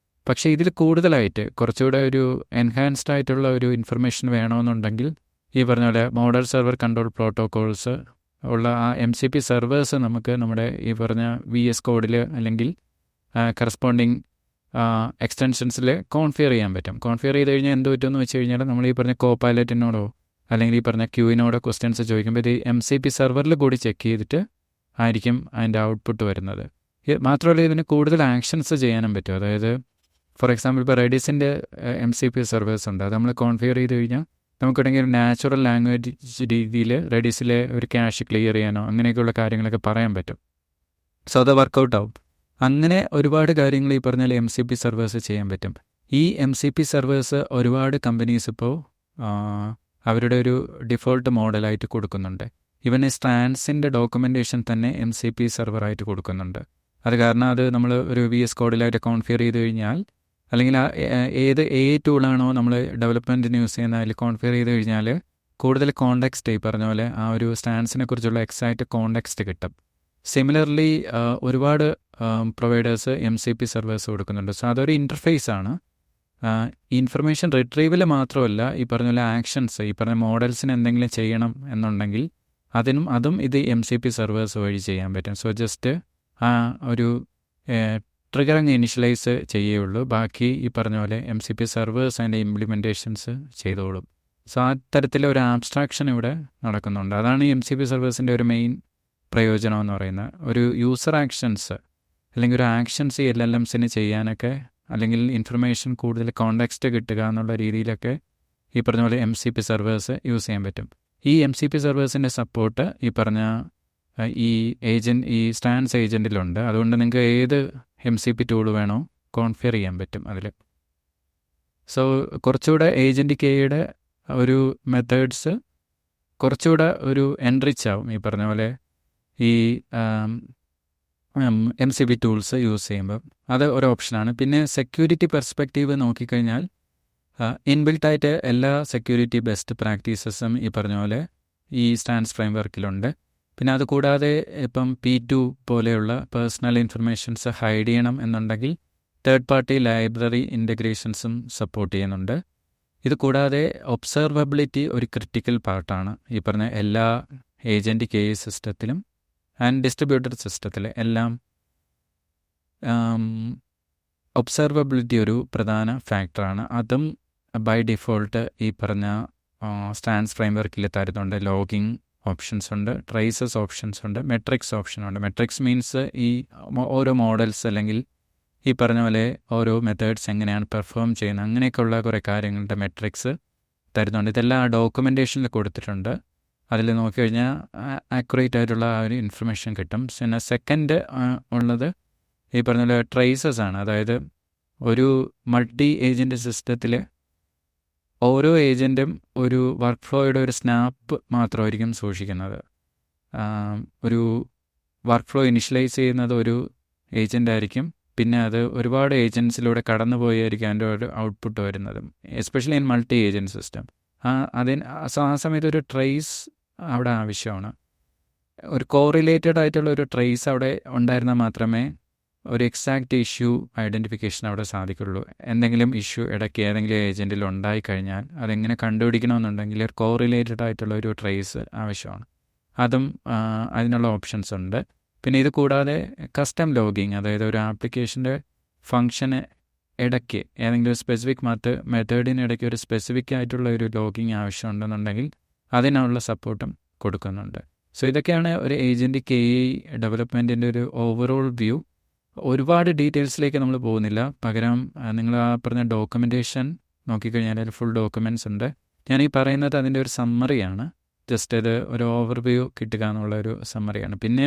പക്ഷേ ഇതിൽ കൂടുതലായിട്ട് കുറച്ചുകൂടെ ഒരു എൻഹാൻസ്ഡ് ആയിട്ടുള്ള ഒരു ഇൻഫർമേഷൻ വേണമെന്നുണ്ടെങ്കിൽ ഈ പറഞ്ഞ പോലെ മോഡൽ സെർവർ കൺട്രോൾ പ്രോട്ടോക്കോൾസ് ഉള്ള ആ MCP സെർവേഴ്സ് നമുക്ക് നമ്മുടെ ഈ പറഞ്ഞ VS കോഡിൽ അല്ലെങ്കിൽ കറസ്പോണ്ടിങ് എക്സ്റ്റൻഷൻസിൽ കോൺഫിയർ ചെയ്യാൻ പറ്റും. കോൺഫിയർ ചെയ്ത് കഴിഞ്ഞാൽ എന്ത് പറ്റുമെന്ന് വെച്ച് കഴിഞ്ഞാൽ നമ്മൾ ഈ പറഞ്ഞ കോപൈലറ്റിനോടോ അല്ലെങ്കിൽ ഈ പറഞ്ഞ ക്യൂവിനോടോ ക്വസ്റ്റ്യൻസ് ചോദിക്കുമ്പോൾ ഇത് MCP സെർവറിൽ കൂടി ചെക്ക് ചെയ്തിട്ട് ആയിരിക്കും അതിൻ്റെ ഔട്ട്പുട്ട് വരുന്നത്. മാത്രമല്ല ഇതിന് കൂടുതൽ ആക്ഷൻസ് ചെയ്യാനും പറ്റും. അതായത് ഫോർ എക്സാമ്പിൾ ഇപ്പോൾ റെഡിസിൻ്റെ MCP സെർവേഴ്സ് ഉണ്ട്. അത് നമ്മൾ കോൺഫിയർ ചെയ്ത് കഴിഞ്ഞാൽ നമുക്കിടങ്കിൽ നാച്ചുറൽ ലാംഗ്വേജ് രീതിയിൽ റെഡിസിലെ ഒരു ക്യാഷ് ക്ലിയർ ചെയ്യാനോ അങ്ങനെയൊക്കെയുള്ള കാര്യങ്ങളൊക്കെ പറയാൻ പറ്റും. സോ അത് വർക്കൗട്ട് ആവും. അങ്ങനെ ഒരുപാട് കാര്യങ്ങൾ ഈ പറഞ്ഞാൽ MCP സെർവേഴ്സ് ചെയ്യാൻ പറ്റും. ഈ MCP സെർവേഴ്സ് ഒരുപാട് കമ്പനീസ് ഇപ്പോൾ അവരുടെ ഒരു ഡിഫോൾട്ട് മോഡലായിട്ട് കൊടുക്കുന്നുണ്ട്. ഇവൻ സ്റ്റാൻസിൻ്റെ ഡോക്യുമെൻറ്റേഷൻ തന്നെ MCP സെർവറായിട്ട് കൊടുക്കുന്നുണ്ട്. അത് കാരണം അത് നമ്മൾ ഒരു VS കോഡിലായിട്ട് കോൺഫിയർ ചെയ്ത് കഴിഞ്ഞാൽ, അല്ലെങ്കിൽ ഏത് ടൂളാണോ നമ്മൾ ഡെവലപ്മെൻറ്റിന് യൂസ് ചെയ്യുന്ന അതിൽ കോൺഫിയർ ചെയ്ത് കഴിഞ്ഞാൽ കൂടുതൽ കോണ്ടെക്സ്റ്റ് ഈ പറഞ്ഞ പോലെ ആ ഒരു സ്റ്റാൻസിനെ കുറിച്ചുള്ള എക്സാക്റ്റ് കോണ്ടെക്സ്റ്റ് കിട്ടും. സിമിലർലി ഒരുപാട് പ്രൊവൈഡേഴ്സ് MCP സെർവേഴ്സ് കൊടുക്കുന്നുണ്ട്. സോ അതൊരു ഇൻ്റർഫേസ് ആണ്. ഇൻഫർമേഷൻ റിട്രീവൽ മാത്രമല്ല, ഈ പറഞ്ഞ പോലെ ആക്ഷൻസ്, ഈ പറഞ്ഞ മോഡൽസിന് എന്തെങ്കിലും ചെയ്യണം എന്നുണ്ടെങ്കിൽ അതും ഇത് MCP സെർവേഴ്സ് വഴി ചെയ്യാൻ പറ്റും. സോ ജസ്റ്റ് ആ ഒരു ട്രിഗർ അങ്ങ് ഇനിഷ്യലൈസ് ചെയ്യുകയുള്ളൂ. ബാക്കി ഈ പറഞ്ഞ പോലെ MCP സെർവേഴ്സ് അതിൻ്റെ ഇംപ്ലിമെൻറ്റേഷൻസ് ചെയ്തോളും. സോ ആ തരത്തിലൊരു ആബ്സ്ട്രാക്ഷൻ ഇവിടെ നടക്കുന്നുണ്ട്. അതാണ് ഈ MCP സെർവേഴ്സിൻ്റെ ഒരു മെയിൻ പ്രയോജനം എന്ന് പറയുന്നത്. ഒരു യൂസർ ആക്ഷൻസ് അല്ലെങ്കിൽ ഒരു ആക്ഷൻസ് LLMസിന് ചെയ്യാനൊക്കെ, അല്ലെങ്കിൽ ഇൻഫർമേഷൻ കൂടുതൽ കോണ്ടെക്സ്റ്റ് കിട്ടുക എന്നുള്ള രീതിയിലൊക്കെ ഈ പറഞ്ഞ പോലെ MCP സെർവേഴ്സ് യൂസ് ചെയ്യാൻ പറ്റും. ഈ MCP സെർവേഴ്സിൻ്റെ സപ്പോർട്ട് ഈ പറഞ്ഞ ഈ സ്റ്റാൻസ് ഏജൻറ്റിലുണ്ട്. അതുകൊണ്ട് നിങ്ങൾക്ക് ഏത് MCP ടൂൾ വേണോ കോൺഫിയർ ചെയ്യാൻ പറ്റും അതിൽ. സോ കുറച്ചുകൂടെ ഏജൻറ്റ് കെയുടെ ഒരു മെത്തേഡ്സ് കുറച്ചുകൂടെ ഒരു എൻറിച്ച് ആവും ഈ പറഞ്ഞ പോലെ ഈ MCP ടൂൾസ് യൂസ് ചെയ്യുമ്പോൾ. അത് ഒരു ഓപ്ഷനാണ്. പിന്നെ സെക്യൂരിറ്റി പെർസ്പെക്റ്റീവ് നോക്കിക്കഴിഞ്ഞാൽ ഇൻബിൽട്ടായിട്ട് എല്ലാ സെക്യൂരിറ്റി ബെസ്റ്റ് പ്രാക്ടീസസും ഈ പറഞ്ഞ പോലെ ഈ സ്റ്റാൻസ് ഫ്രെയിംവർക്കിലുണ്ട്. പിന്നെ അതുകൂടാതെ ഇപ്പം P2 പോലെയുള്ള പേഴ്സണൽ ഇൻഫർമേഷൻസ് ഹൈഡ് ചെയ്യണം എന്നുണ്ടെങ്കിൽ തേർഡ് പാർട്ടി ലൈബ്രറി ഇൻ്റഗ്രേഷൻസും സപ്പോർട്ട് ചെയ്യുന്നുണ്ട്. ഇത് കൂടാതെ ഒബ്സർവബിലിറ്റി ഒരു ക്രിട്ടിക്കൽ പാർട്ടാണ് ഈ പറഞ്ഞ എല്ലാ ഏജൻറ്റ് കെ സിസ്റ്റത്തിലും ആൻഡ് ഡിസ്ട്രിബ്യൂട്ടഡ് സിസ്റ്റത്തിൽ എല്ലാം. ഒബ്സർവബിലിറ്റി ഒരു പ്രധാന ഫാക്ടറാണ്. അതും ബൈ ഡിഫോൾട്ട് ഈ പറഞ്ഞ സ്റ്റാൻസ് ഫ്രെയിംവർക്കിൽ തരുന്നുണ്ട്. ലോഗിങ് ഓപ്ഷൻസ് ഉണ്ട്, ട്രേസസ് ഓപ്ഷൻസ് ഉണ്ട്, മെട്രിക്സ് ഓപ്ഷനുണ്ട്. മെട്രിക്സ് മീൻസ് ഈ ഓരോ മോഡൽസ് അല്ലെങ്കിൽ ഈ പറഞ്ഞ പോലെ ഓരോ മെത്തേഡ്സ് എങ്ങനെയാണ് പെർഫോം ചെയ്യുന്നത് അങ്ങനെയൊക്കെയുള്ള കുറേ കാര്യങ്ങളുടെ മെട്രിക്സ് തരുന്നുണ്ട്. ഇതെല്ലാം ഡോക്യുമെൻറ്റേഷനിൽ കൊടുത്തിട്ടുണ്ട്. അതിൽ നോക്കിക്കഴിഞ്ഞാൽ ആക്യുറേറ്റ് ആയിട്ടുള്ള ആ ഒരു ഇൻഫർമേഷൻ കിട്ടും. പിന്നെ സെക്കൻഡ് ഉള്ളത് ഈ പറഞ്ഞ പോലെ ട്രേസസ് ആണ്. അതായത് ഒരു മൾട്ടി ഏജൻറ്റ് സിസ്റ്റത്തിൽ ഓരോ ഏജൻറ്റും ഒരു വർക്ക് ഫ്ലോയുടെ ഒരു സ്നാപ്പ് മാത്രമായിരിക്കും സൂക്ഷിക്കുന്നത്. ഒരു വർക്ക് ഫ്ലോ ഇനിഷ്യലൈസ് ചെയ്യുന്നത് ഒരു ഏജൻ്റ് ആയിരിക്കും, പിന്നെ അത് ഒരുപാട് ഏജൻസിലൂടെ കടന്നു പോയായിരിക്കും അതിൻ്റെ ഒരു ഔട്ട്പുട്ട് വരുന്നത്, especially in multi agent system. ആ സമയത്ത് ഒരു ട്രേസ് അവിടെ ആവശ്യമാണ്. ഒരു കോറിലേറ്റഡ് ആയിട്ടുള്ള ഒരു ട്രേസ് അവിടെ ഉണ്ടായിരുന്നാൽ മാത്രമേ ഒരു എക്സാക്റ്റ് ഇഷ്യൂ ഐഡൻറ്റിഫിക്കേഷൻ അവിടെ സാധിക്കുള്ളൂ. എന്തെങ്കിലും ഇഷ്യൂ ഇടയ്ക്ക് ഏതെങ്കിലും ഏജൻറ്റിൽ ഉണ്ടായിക്കഴിഞ്ഞാൽ അതെങ്ങനെ കണ്ടുപിടിക്കണമെന്നുണ്ടെങ്കിൽ ഒരു കോറിലേറ്റഡ് ആയിട്ടുള്ള ഒരു ട്രേസ് ആവശ്യമാണ്. അതും അതിനുള്ള ഓപ്ഷൻസ് ഉണ്ട്. പിന്നെ ഇത് കൂടാതെ കസ്റ്റം ലോഗിങ്, അതായത് ഒരു ആപ്ലിക്കേഷൻ്റെ ഫങ്ഷന് ഇടയ്ക്ക് ഏതെങ്കിലും സ്പെസിഫിക് മെത്തേഡിനിടയ്ക്ക് ഒരു സ്പെസിഫിക് ആയിട്ടുള്ള ഒരു ലോഗിങ് ആവശ്യമുണ്ടെന്നുണ്ടെങ്കിൽ അതിനുള്ള സപ്പോർട്ടും കൊടുക്കുന്നുണ്ട്. സോ ഇതൊക്കെയാണ് ഒരു ഏജൻറ്റ് KI ഡെവലപ്മെൻറ്റിൻ്റെ ഒരു ഓവറോൾ വ്യൂ. ഒരുപാട് ഡീറ്റെയിൽസിലേക്ക് നമ്മൾ പോകുന്നില്ല, പകരം നിങ്ങൾ ആ പറഞ്ഞ ഡോക്യുമെൻറ്റേഷൻ നോക്കിക്കഴിഞ്ഞാൽ അതിൽ ഫുൾ ഡോക്യുമെൻറ്റ്സ് ഉണ്ട്. ഞാൻ ഈ പറയുന്നത് അതിൻ്റെ ഒരു സമ്മറിയാണ്, ജസ്റ്റ് ഇത് ഒരു ഓവർവ്യൂ കിട്ടുക എന്നുള്ള ഒരു സമ്മറിയാണ്. പിന്നെ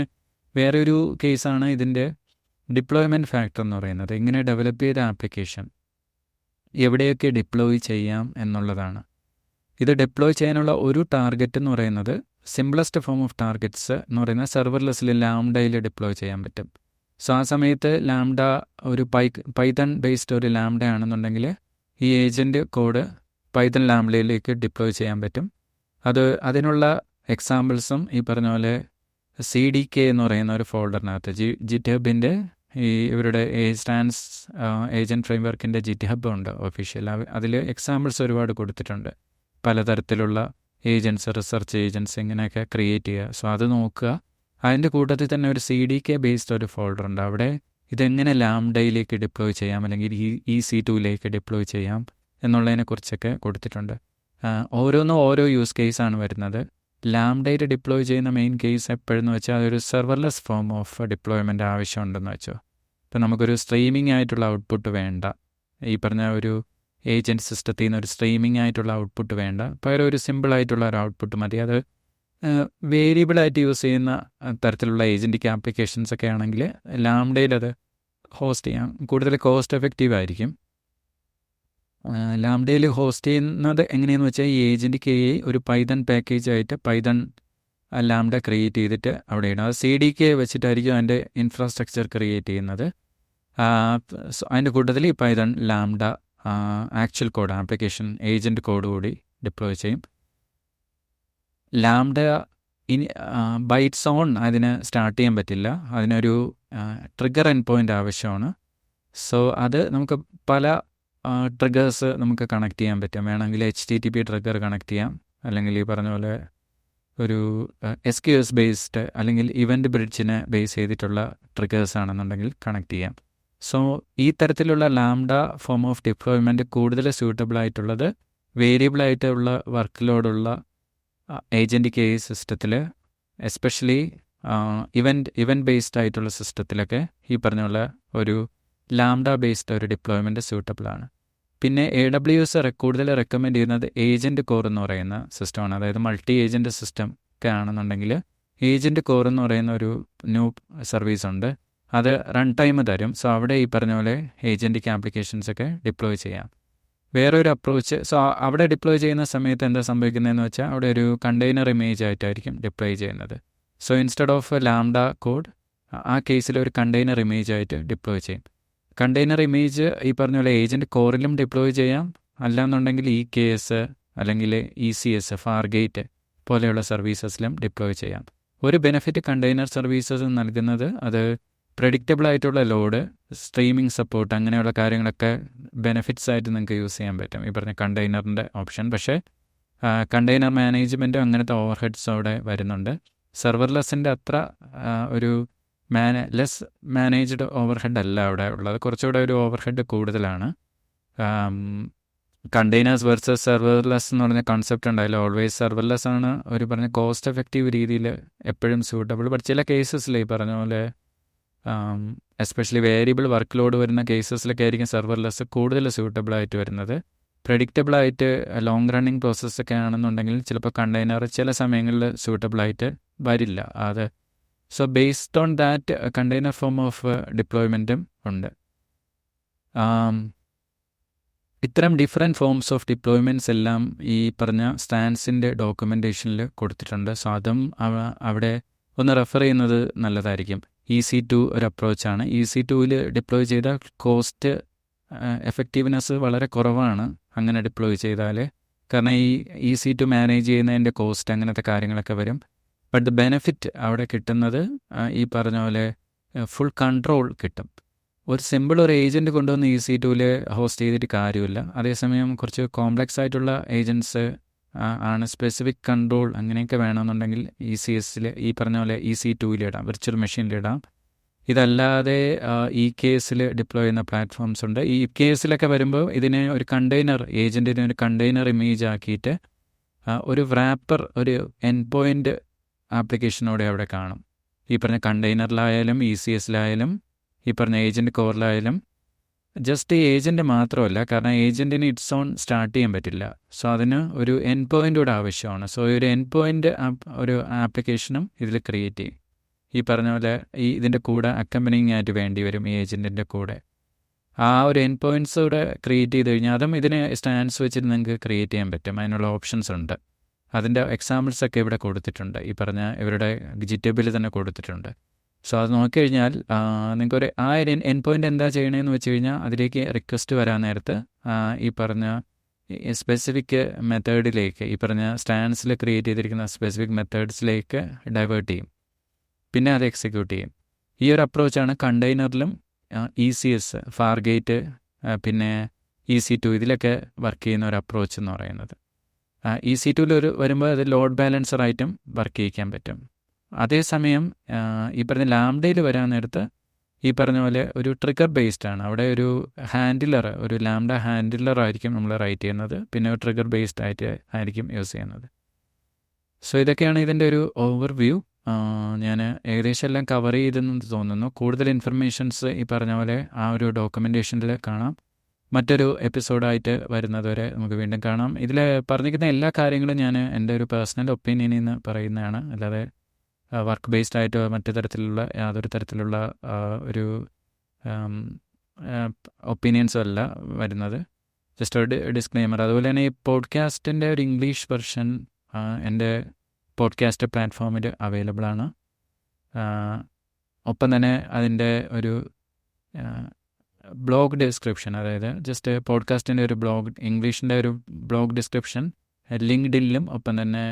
വേറെ ഒരു കേസാണ് ഇതിൻ്റെ ഡിപ്ലോയ്മെൻറ്റ് ഫാക്ടർ എന്ന് പറയുന്നത്. എങ്ങനെ ഡെവലപ്പ് ചെയ്ത ആപ്ലിക്കേഷൻ എവിടെയൊക്കെ ഡിപ്ലോയ് ചെയ്യാം എന്നുള്ളതാണ്. ഇത് ഡിപ്ലോയ് ചെയ്യാനുള്ള ഒരു ടാർഗറ്റ് എന്ന് പറയുന്നത് സിംപ്ലസ്റ്റ് ഫോം ഓഫ് ടാർഗറ്റ്സ് എന്ന് പറയുന്നത് സെർവർലെസ്സിൽ ലാംഡയിൽ ഡിപ്ലോയ് ചെയ്യാൻ പറ്റും. സോ ആ സമയത്ത് ലാംഡ ഒരു പൈത്തൺ ബേസ്ഡ് ഒരു ലാംഡ ആണെന്നുണ്ടെങ്കിൽ ഈ ഏജൻറ്റ് കോഡ് പൈത്തൺ ലാംഡയിലേക്ക് ഡിപ്ലോയ് ചെയ്യാൻ പറ്റും. അതിനുള്ള എക്സാമ്പിൾസും ഈ പറഞ്ഞ പോലെ CDK എന്ന് പറയുന്ന ഒരു ഫോൾഡറിനകത്ത് ജിറ്റ്ഹബിൻ്റെ ഇവരുടെ സ്റ്റാൻസ് ഏജൻറ്റ് ഫ്രെയിംവർക്കിൻ്റെ ജിറ്റ്ഹബ് ഉണ്ട് ഒഫീഷ്യൽ. അതിൽ എക്സാമ്പിൾസ് ഒരുപാട് കൊടുത്തിട്ടുണ്ട്, പലതരത്തിലുള്ള ഏജൻറ്റ്സ്, റിസർച്ച് ഏജൻറ്റ്സ് ഇങ്ങനെയൊക്കെ ക്രിയേറ്റ് ചെയ്യുക. സോ അത് നോക്കുക. അതിൻ്റെ കൂട്ടത്തിൽ തന്നെ ഒരു CDK ബേസ്ഡ് ഒരു ഫോൾഡർ ഉണ്ട്, അവിടെ ഇതെങ്ങനെ ലാംഡയിലേക്ക് ഡിപ്ലോയ് ചെയ്യാം അല്ലെങ്കിൽ EC2ലേക്ക് ഡിപ്ലോയ് ചെയ്യാം എന്നുള്ളതിനെക്കുറിച്ചൊക്കെ കൊടുത്തിട്ടുണ്ട്. ഓരോന്നും ഓരോ യൂസ് കേസാണ് വരുന്നത്. ലാംഡയിൽ ഡിപ്ലോയ് ചെയ്യുന്ന മെയിൻ കേസ് എപ്പോഴെന്ന് വെച്ചാൽ അതൊരു സെർവർലെസ് ഫോം ഓഫ് ഡിപ്ലോയ്മെൻ്റ് ആവശ്യമുണ്ടെന്ന് വെച്ചോ. ഇപ്പം നമുക്കൊരു സ്ട്രീമിംഗ് ആയിട്ടുള്ള ഔട്ട്പുട്ട് വേണ്ട, ഈ പറഞ്ഞ ഒരു ഏജൻറ്റ് സിസ്റ്റത്തിൽ നിന്ന് ഒരു സ്ട്രീമിംഗ് ആയിട്ടുള്ള ഔട്ട്പുട്ട് വേണ്ട, പകരം ഒരു സിമ്പിളായിട്ടുള്ള ഒരു ഔട്ട്പുട്ട് മതി. അത് വേരിയബിളായിട്ട് യൂസ് ചെയ്യുന്ന തരത്തിലുള്ള ഏജൻറ്റിക് ആപ്ലിക്കേഷൻസ് ഒക്കെ ആണെങ്കിൽ ലാംഡയിൽ അത് ഹോസ്റ്റ് ചെയ്യാം, കൂടുതൽ കോസ്റ്റ് എഫക്റ്റീവ് ആയിരിക്കും. ലാംഡയിൽ ഹോസ്റ്റ് ചെയ്യുന്നത് എങ്ങനെയെന്ന് വെച്ചാൽ ഈ ഏജൻറ്റ് KI ഒരു പൈത്തൺ പാക്കേജായിട്ട് പൈത്തൺ ലാംഡ ക്രിയേറ്റ് ചെയ്തിട്ട് അവിടെ ഇടും. അത് CDK വെച്ചിട്ടായിരിക്കും അതിൻ്റെ ഇൻഫ്രാസ്ട്രക്ചർ ക്രിയേറ്റ് ചെയ്യുന്നത്. അതിൻ്റെ കൂട്ടത്തിൽ ഈ Python lambda actual code application agent code കൂടി ഡിപ്ലോയ് ചെയ്യും. ലാംഡ ബൈറ്റ്സ് ഓൺ അതിന് സ്റ്റാർട്ട് ചെയ്യാൻ പറ്റില്ല, അതിനൊരു ട്രിഗർ എൻഡ് പോയിൻ്റ് ആവശ്യമാണ്. സോ അത് നമുക്ക് പല ട്രിഗേഴ്സ് നമുക്ക് കണക്ട് ചെയ്യാൻ പറ്റും. വേണമെങ്കിൽ HTTP ട്രിഗർ കണക്ട് ചെയ്യാം, അല്ലെങ്കിൽ ഈ പറഞ്ഞ പോലെ ഒരു SQS ബേസ്ഡ് അല്ലെങ്കിൽ ഇവൻറ്റ് ബ്രിഡ്ജിനെ ബേസ് ചെയ്തിട്ടുള്ള ട്രിഗേഴ്സ് ആണെന്നുണ്ടെങ്കിൽ കണക്ട് ചെയ്യാം. സോ ഈ തരത്തിലുള്ള ലാംഡ ഫോം ഓഫ് ഡിപ്ലോയ്മെൻറ്റ് കൂടുതൽ സ്യൂട്ടബിൾ ആയിട്ടുള്ളത് വേരിയബിളായിട്ടുള്ള വർക്ക് ലോഡുള്ള ഏജൻറ്റ് KI സിസ്റ്റത്തിൽ, എസ്പെഷ്യലി ഇവൻറ്റ് ബേസ്ഡ് ആയിട്ടുള്ള സിസ്റ്റത്തിലൊക്കെ ഈ പറഞ്ഞ പോലെ ഒരു ലാംഡ ബേസ്ഡ് ഒരു ഡിപ്ലോയ്മെൻറ്റ് സ്യൂട്ടബിൾ ആണ്. പിന്നെ AWS കൂടുതൽ റെക്കമെൻഡ് ചെയ്യുന്നത് ഏജൻറ്റ് കോർ എന്ന് പറയുന്ന സിസ്റ്റമാണ്. അതായത് മൾട്ടി ഏജൻറ്റ് സിസ്റ്റം ഒക്കെ ആണെന്നുണ്ടെങ്കിൽ ഏജൻറ്റ് കോർ എന്ന് പറയുന്ന ഒരു ന്യൂ സർവീസ് ഉണ്ട്, അത് റൺ ടൈം തരും. സോ അവിടെ ഈ പറഞ്ഞ പോലെ ഏജൻറ്റിക് ആപ്ലിക്കേഷൻസ് ഒക്കെ ഡിപ്ലോയ് ചെയ്യാം. വേറൊരു അപ്രോച്ച്, സോ അവിടെ ഡിപ്ലോയ് ചെയ്യുന്ന സമയത്ത് എന്താ സംഭവിക്കുന്നതെന്ന് വെച്ചാൽ അവിടെ ഒരു കണ്ടെയ്നർ ഇമേജ് ആയിട്ടായിരിക്കും ഡിപ്ലോയ് ചെയ്യുന്നത്. So instead of lambda code ആ കേസിൽ ഒരു കണ്ടെയ്നർ ഇമേജ് ആയിട്ട് ഡിപ്ലോയ് ചെയ്യും. കണ്ടെയ്നർ ഇമേജ് ഈ പറഞ്ഞ പോലെ ഏജൻറ്റ് കോറിലും ഡിപ്ലോയ് ചെയ്യാം, അല്ലാന്നുണ്ടെങ്കിൽ EKS അല്ലെങ്കിൽ ECS ഫാർഗേറ്റ് പോലെയുള്ള സർവീസസിലും ഡിപ്ലോയ് ചെയ്യാം. ഒരു ബെനിഫിറ്റ് കണ്ടെയ്നർ സർവീസസ് നൽകുന്നത് അത് പ്രെഡിക്റ്റബിൾ ആയിട്ടുള്ള ലോഡ്, സ്ട്രീമിംഗ് സപ്പോർട്ട്, അങ്ങനെയുള്ള കാര്യങ്ങളൊക്കെ ബെനിഫിറ്റ്സ് ആയിട്ട് നിങ്ങൾക്ക് യൂസ് ചെയ്യാൻ പറ്റും ഈ പറഞ്ഞ കണ്ടെയ്നറിൻ്റെ ഓപ്ഷൻ. പക്ഷേ കണ്ടെയ്നർ മാനേജ്മെൻറ്റും അങ്ങനത്തെ ഓവർ ഹെഡ്സ് അവിടെ വരുന്നുണ്ട്. സെർവർലെസ്സിൻ്റെ അത്ര ഒരു ലെസ് മാനേജ്ഡ് ഓവർ ഹെഡ് അല്ല അവിടെ ഉള്ളത്, കുറച്ചുകൂടെ ഒരു ഓവർ ഹെഡ് കൂടുതലാണ്. കണ്ടെയ്നേഴ്സ് വേഴ്സസ് സെർവർലെസ് എന്ന് പറഞ്ഞ കൺസെപ്റ്റ് ഉണ്ടായില്ല. ഓൾവേസ് സെർവർലെസ് ആണ് ഒരു പറഞ്ഞ കോസ്റ്റ് എഫക്റ്റീവ് രീതിയിൽ എപ്പോഴും സ്യൂട്ടബിൾ. ബട്ട് ചില കേസസിൽ ഈ പറഞ്ഞ പോലെ എസ്പെഷ്യലി വേരിയബിൾ വർക്ക് ലോഡ് വരുന്ന കേസസിലൊക്കെ ആയിരിക്കും സെർവർലെസ് കൂടുതൽ സ്യൂട്ടബിൾ ആയിട്ട് വരുന്നത്. പ്രഡിക്റ്റബിളായിട്ട് ലോങ് റണ്ണിങ് പ്രോസസ്സൊക്കെ ആണെന്നുണ്ടെങ്കിൽ ചിലപ്പോൾ കണ്ടെയ്നർ ചില സമയങ്ങളിൽ സൂട്ടബിളായിട്ട് വരില്ല. അത് so based on that container form of ഡിപ്ലോയ്മെൻറ്റും ഉണ്ട്. ഇത്തരം ഡിഫറെൻറ്റ് ഫോംസ് ഓഫ് ഡിപ്ലോയ്മെൻറ്റ്സ് എല്ലാം ഈ പറഞ്ഞ സ്റ്റാൻസിൻ്റെ ഡോക്യുമെൻറ്റേഷനിൽ കൊടുത്തിട്ടുണ്ട്. സോ അതും അവിടെ ഒന്ന് റെഫർ ചെയ്യുന്നത് നല്ലതായിരിക്കും. EC2 ഒരു അപ്രോച്ചാണ്. EC2ൽ ഡിപ്ലോയ് ചെയ്ത കോസ്റ്റ് എഫക്റ്റീവ്നെസ് വളരെ കുറവാണ് അങ്ങനെ ഡിപ്ലോയ് ചെയ്താൽ. കാരണം ഈ EC2 മാനേജ് ചെയ്യുന്നതിൻ്റെ കോസ്റ്റ് അങ്ങനത്തെ കാര്യങ്ങളൊക്കെ വരും. ബട്ട് ദ ബെനിഫിറ്റ് അവിടെ കിട്ടുന്നത് ഈ പറഞ്ഞ പോലെ ഫുൾ കൺട്രോൾ കിട്ടും. ഒരു സിമ്പിൾ ഒരു ഏജൻറ്റ് കൊണ്ടുവന്ന് EC2ൽ ഹോസ്റ്റ് ചെയ്തിട്ട് കാര്യമില്ല. അതേസമയം കുറച്ച് കോംപ്ലക്സ് ആയിട്ടുള്ള ഏജൻറ്റ്സ് ആണ്, സ്പെസിഫിക് കൺട്രോൾ അങ്ങനെയൊക്കെ വേണമെന്നുണ്ടെങ്കിൽ ECSൽ ഈ പറഞ്ഞ പോലെ EC2ലിടാം, വിർച്വൽ മെഷീനിലിടാം. ഇതല്ലാതെ EKSൽ ഡിപ്ലോയ് ചെയ്യുന്ന പ്ലാറ്റ്ഫോംസ് ഉണ്ട്. ഈ EKSലൊക്കെ വരുമ്പോൾ ഇതിനെ ഒരു കണ്ടെയ്നർ, ഏജൻറ്റിനെ ഒരു കണ്ടെയ്നർ ഇമേജ് ആക്കിയിട്ട് ഒരു റാപ്പർ, ഒരു എൻഡ് പോയിൻ്റ് ആപ്ലിക്കേഷനോടെ അവിടെ കാണും. ഈ പറഞ്ഞ കണ്ടെയ്നറിലായാലും ECSലായാലും ഈ പറഞ്ഞ ഏജൻറ്റ് കോറിലായാലും. ജസ്റ്റ് ഈ ഏജൻറ്റ് മാത്രമല്ല, കാരണം ഏജൻറ്റിന് ഇറ്റ്സ് ഓൺ സ്റ്റാർട്ട് ചെയ്യാൻ പറ്റില്ല. സോ അതിന് ഒരു എൻഡ് പോയിൻ്റ് കൂടെ ആവശ്യമാണ്. സോ ഒരു എൻഡ് പോയിൻ്റ് ഒരു ആപ്ലിക്കേഷനും ഇതിൽ ക്രിയേറ്റ് ചെയ്യും. ഈ പറഞ്ഞ പോലെ ഇതിൻ്റെ കൂടെ അക്കമ്പനിങ് ആയിട്ട് വേണ്ടി വരും ഈ ഏജൻറ്റിൻ്റെ കൂടെ. ആ ഒരു എൻഡ് പോയിൻറ്റ്സ് കൂടെ ക്രിയേറ്റ് ചെയ്ത് കഴിഞ്ഞാൽ അതും ഇതിന് സ്റ്റാൻഡ്സ് വെച്ചിട്ട് നിങ്ങൾക്ക് ക്രിയേറ്റ് ചെയ്യാൻ പറ്റും. അതിനുള്ള ഓപ്ഷൻസ് ഉണ്ട്. അതിൻ്റെ എക്സാമ്പിൾസൊക്കെ ഇവിടെ കൊടുത്തിട്ടുണ്ട്. ഈ പറഞ്ഞ ഇവരുടെ GitHubൽ തന്നെ കൊടുത്തിട്ടുണ്ട്. സോ അത് നോക്കിക്കഴിഞ്ഞാൽ നിങ്ങൾക്കൊരു ആ ഒരു എൻഡ് പോയിൻ്റ് എന്താ ചെയ്യണമെന്ന് വെച്ച് കഴിഞ്ഞാൽ അതിലേക്ക് റിക്വസ്റ്റ് വരാൻ നേരത്ത് ഈ പറഞ്ഞ സ്പെസിഫിക് മെത്തേഡിലേക്ക്, ഈ പറഞ്ഞ സ്റ്റാൻഡ്സിൽ ക്രിയേറ്റ് ചെയ്തിരിക്കുന്ന സ്പെസിഫിക് മെത്തേഡ്സിലേക്ക് ഡൈവേർട്ട് ചെയ്യും. പിന്നെ അത് എക്സിക്യൂട്ട് ചെയ്യും. ഈ ഒരു അപ്രോച്ചാണ് കണ്ടെയ്നറിലും ECS, ഫാർഗേറ്റ്, പിന്നെ EC2 ഇതിലൊക്കെ വർക്ക് ചെയ്യുന്ന ഒരു അപ്രോച്ച് എന്ന് പറയുന്നത്. EC2ൽ വരുമ്പോൾ അത് ലോഡ് ബാലൻസറായിട്ടും വർക്ക് ചെയ്യിക്കാൻ പറ്റും. അതേസമയം ഈ പറഞ്ഞ ലാംഡയിൽ വരാൻ നേരത്ത് ഈ പറഞ്ഞ പോലെ ഒരു ട്രിഗർ ബേസ്ഡ് ആണ്. അവിടെ ഒരു ഹാൻഡിലർ, ഒരു ലാംഡ ഹാൻഡിലർ ആയിരിക്കും നമ്മൾ റൈറ്റ് ചെയ്യുന്നത്. പിന്നെ ഒരു ട്രിഗർ ബേസ്ഡ് ആയിട്ട് ആയിരിക്കും യൂസ് ചെയ്യുന്നത്. സോ ഇതൊക്കെയാണ് ഇതിൻ്റെ ഒരു ഓവർവ്യൂ. ഞാൻ ഏകദേശം എല്ലാം കവർ ചെയ്തെന്ന് തോന്നുന്നു. കൂടുതൽ ഇൻഫർമേഷൻസ് ഈ പറഞ്ഞ പോലെ ആ ഒരു ഡോക്യുമെൻറ്റേഷനിൽ കാണാം. മറ്റൊരു എപ്പിസോഡായിട്ട് വരുന്നതുവരെ നമുക്ക് വീണ്ടും കാണാം. ഇതിൽ പറഞ്ഞിരിക്കുന്ന എല്ലാ കാര്യങ്ങളും ഞാൻ എൻ്റെ ഒരു പേഴ്സണൽ ഒപ്പീനിയനിൽ നിന്ന് പറയുന്നതാണ്. അല്ലാതെ വർക്ക് ബേസ്ഡ് ആയിട്ട് മറ്റു തരത്തിലുള്ള യാതൊരു തരത്തിലുള്ള ഒരു ഒപ്പീനിയൻസും അല്ല വരുന്നത്. ജസ്റ്റ് ഒരു ഡിസ്ക്ലെയിമർ. അതുപോലെ തന്നെ ഈ പോഡ്കാസ്റ്റിൻ്റെ ഒരു ഇംഗ്ലീഷ് വെർഷൻ എൻ്റെ പോഡ്കാസ്റ്റ് പ്ലാറ്റ്ഫോമിൽ അവൈലബിൾ ആണ്. ഒപ്പം തന്നെ അതിൻ്റെ ഒരു ബ്ലോഗ് ഡിസ്ക്രിപ്ഷൻ, അതായത് ജസ്റ്റ് പോഡ്കാസ്റ്റിൻ്റെ ഒരു ബ്ലോഗ്, ഇംഗ്ലീഷിൻ്റെ ഒരു ബ്ലോഗ് ഡിസ്ക്രിപ്ഷൻ ലിങ്ക്ഡിനിലും ഒപ്പം തന്നെ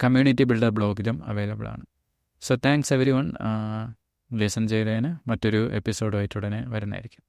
കമ്മ്യൂണിറ്റി ബിൽഡർ ബ്ലോഗിലും അവൈലബിൾ ആണ്. So thanks every one listen ചെയ്തതിന്. മറ്റൊരു എപ്പിസോഡുമായിട്ട് ഉടനെ വരുന്നതായിരിക്കും.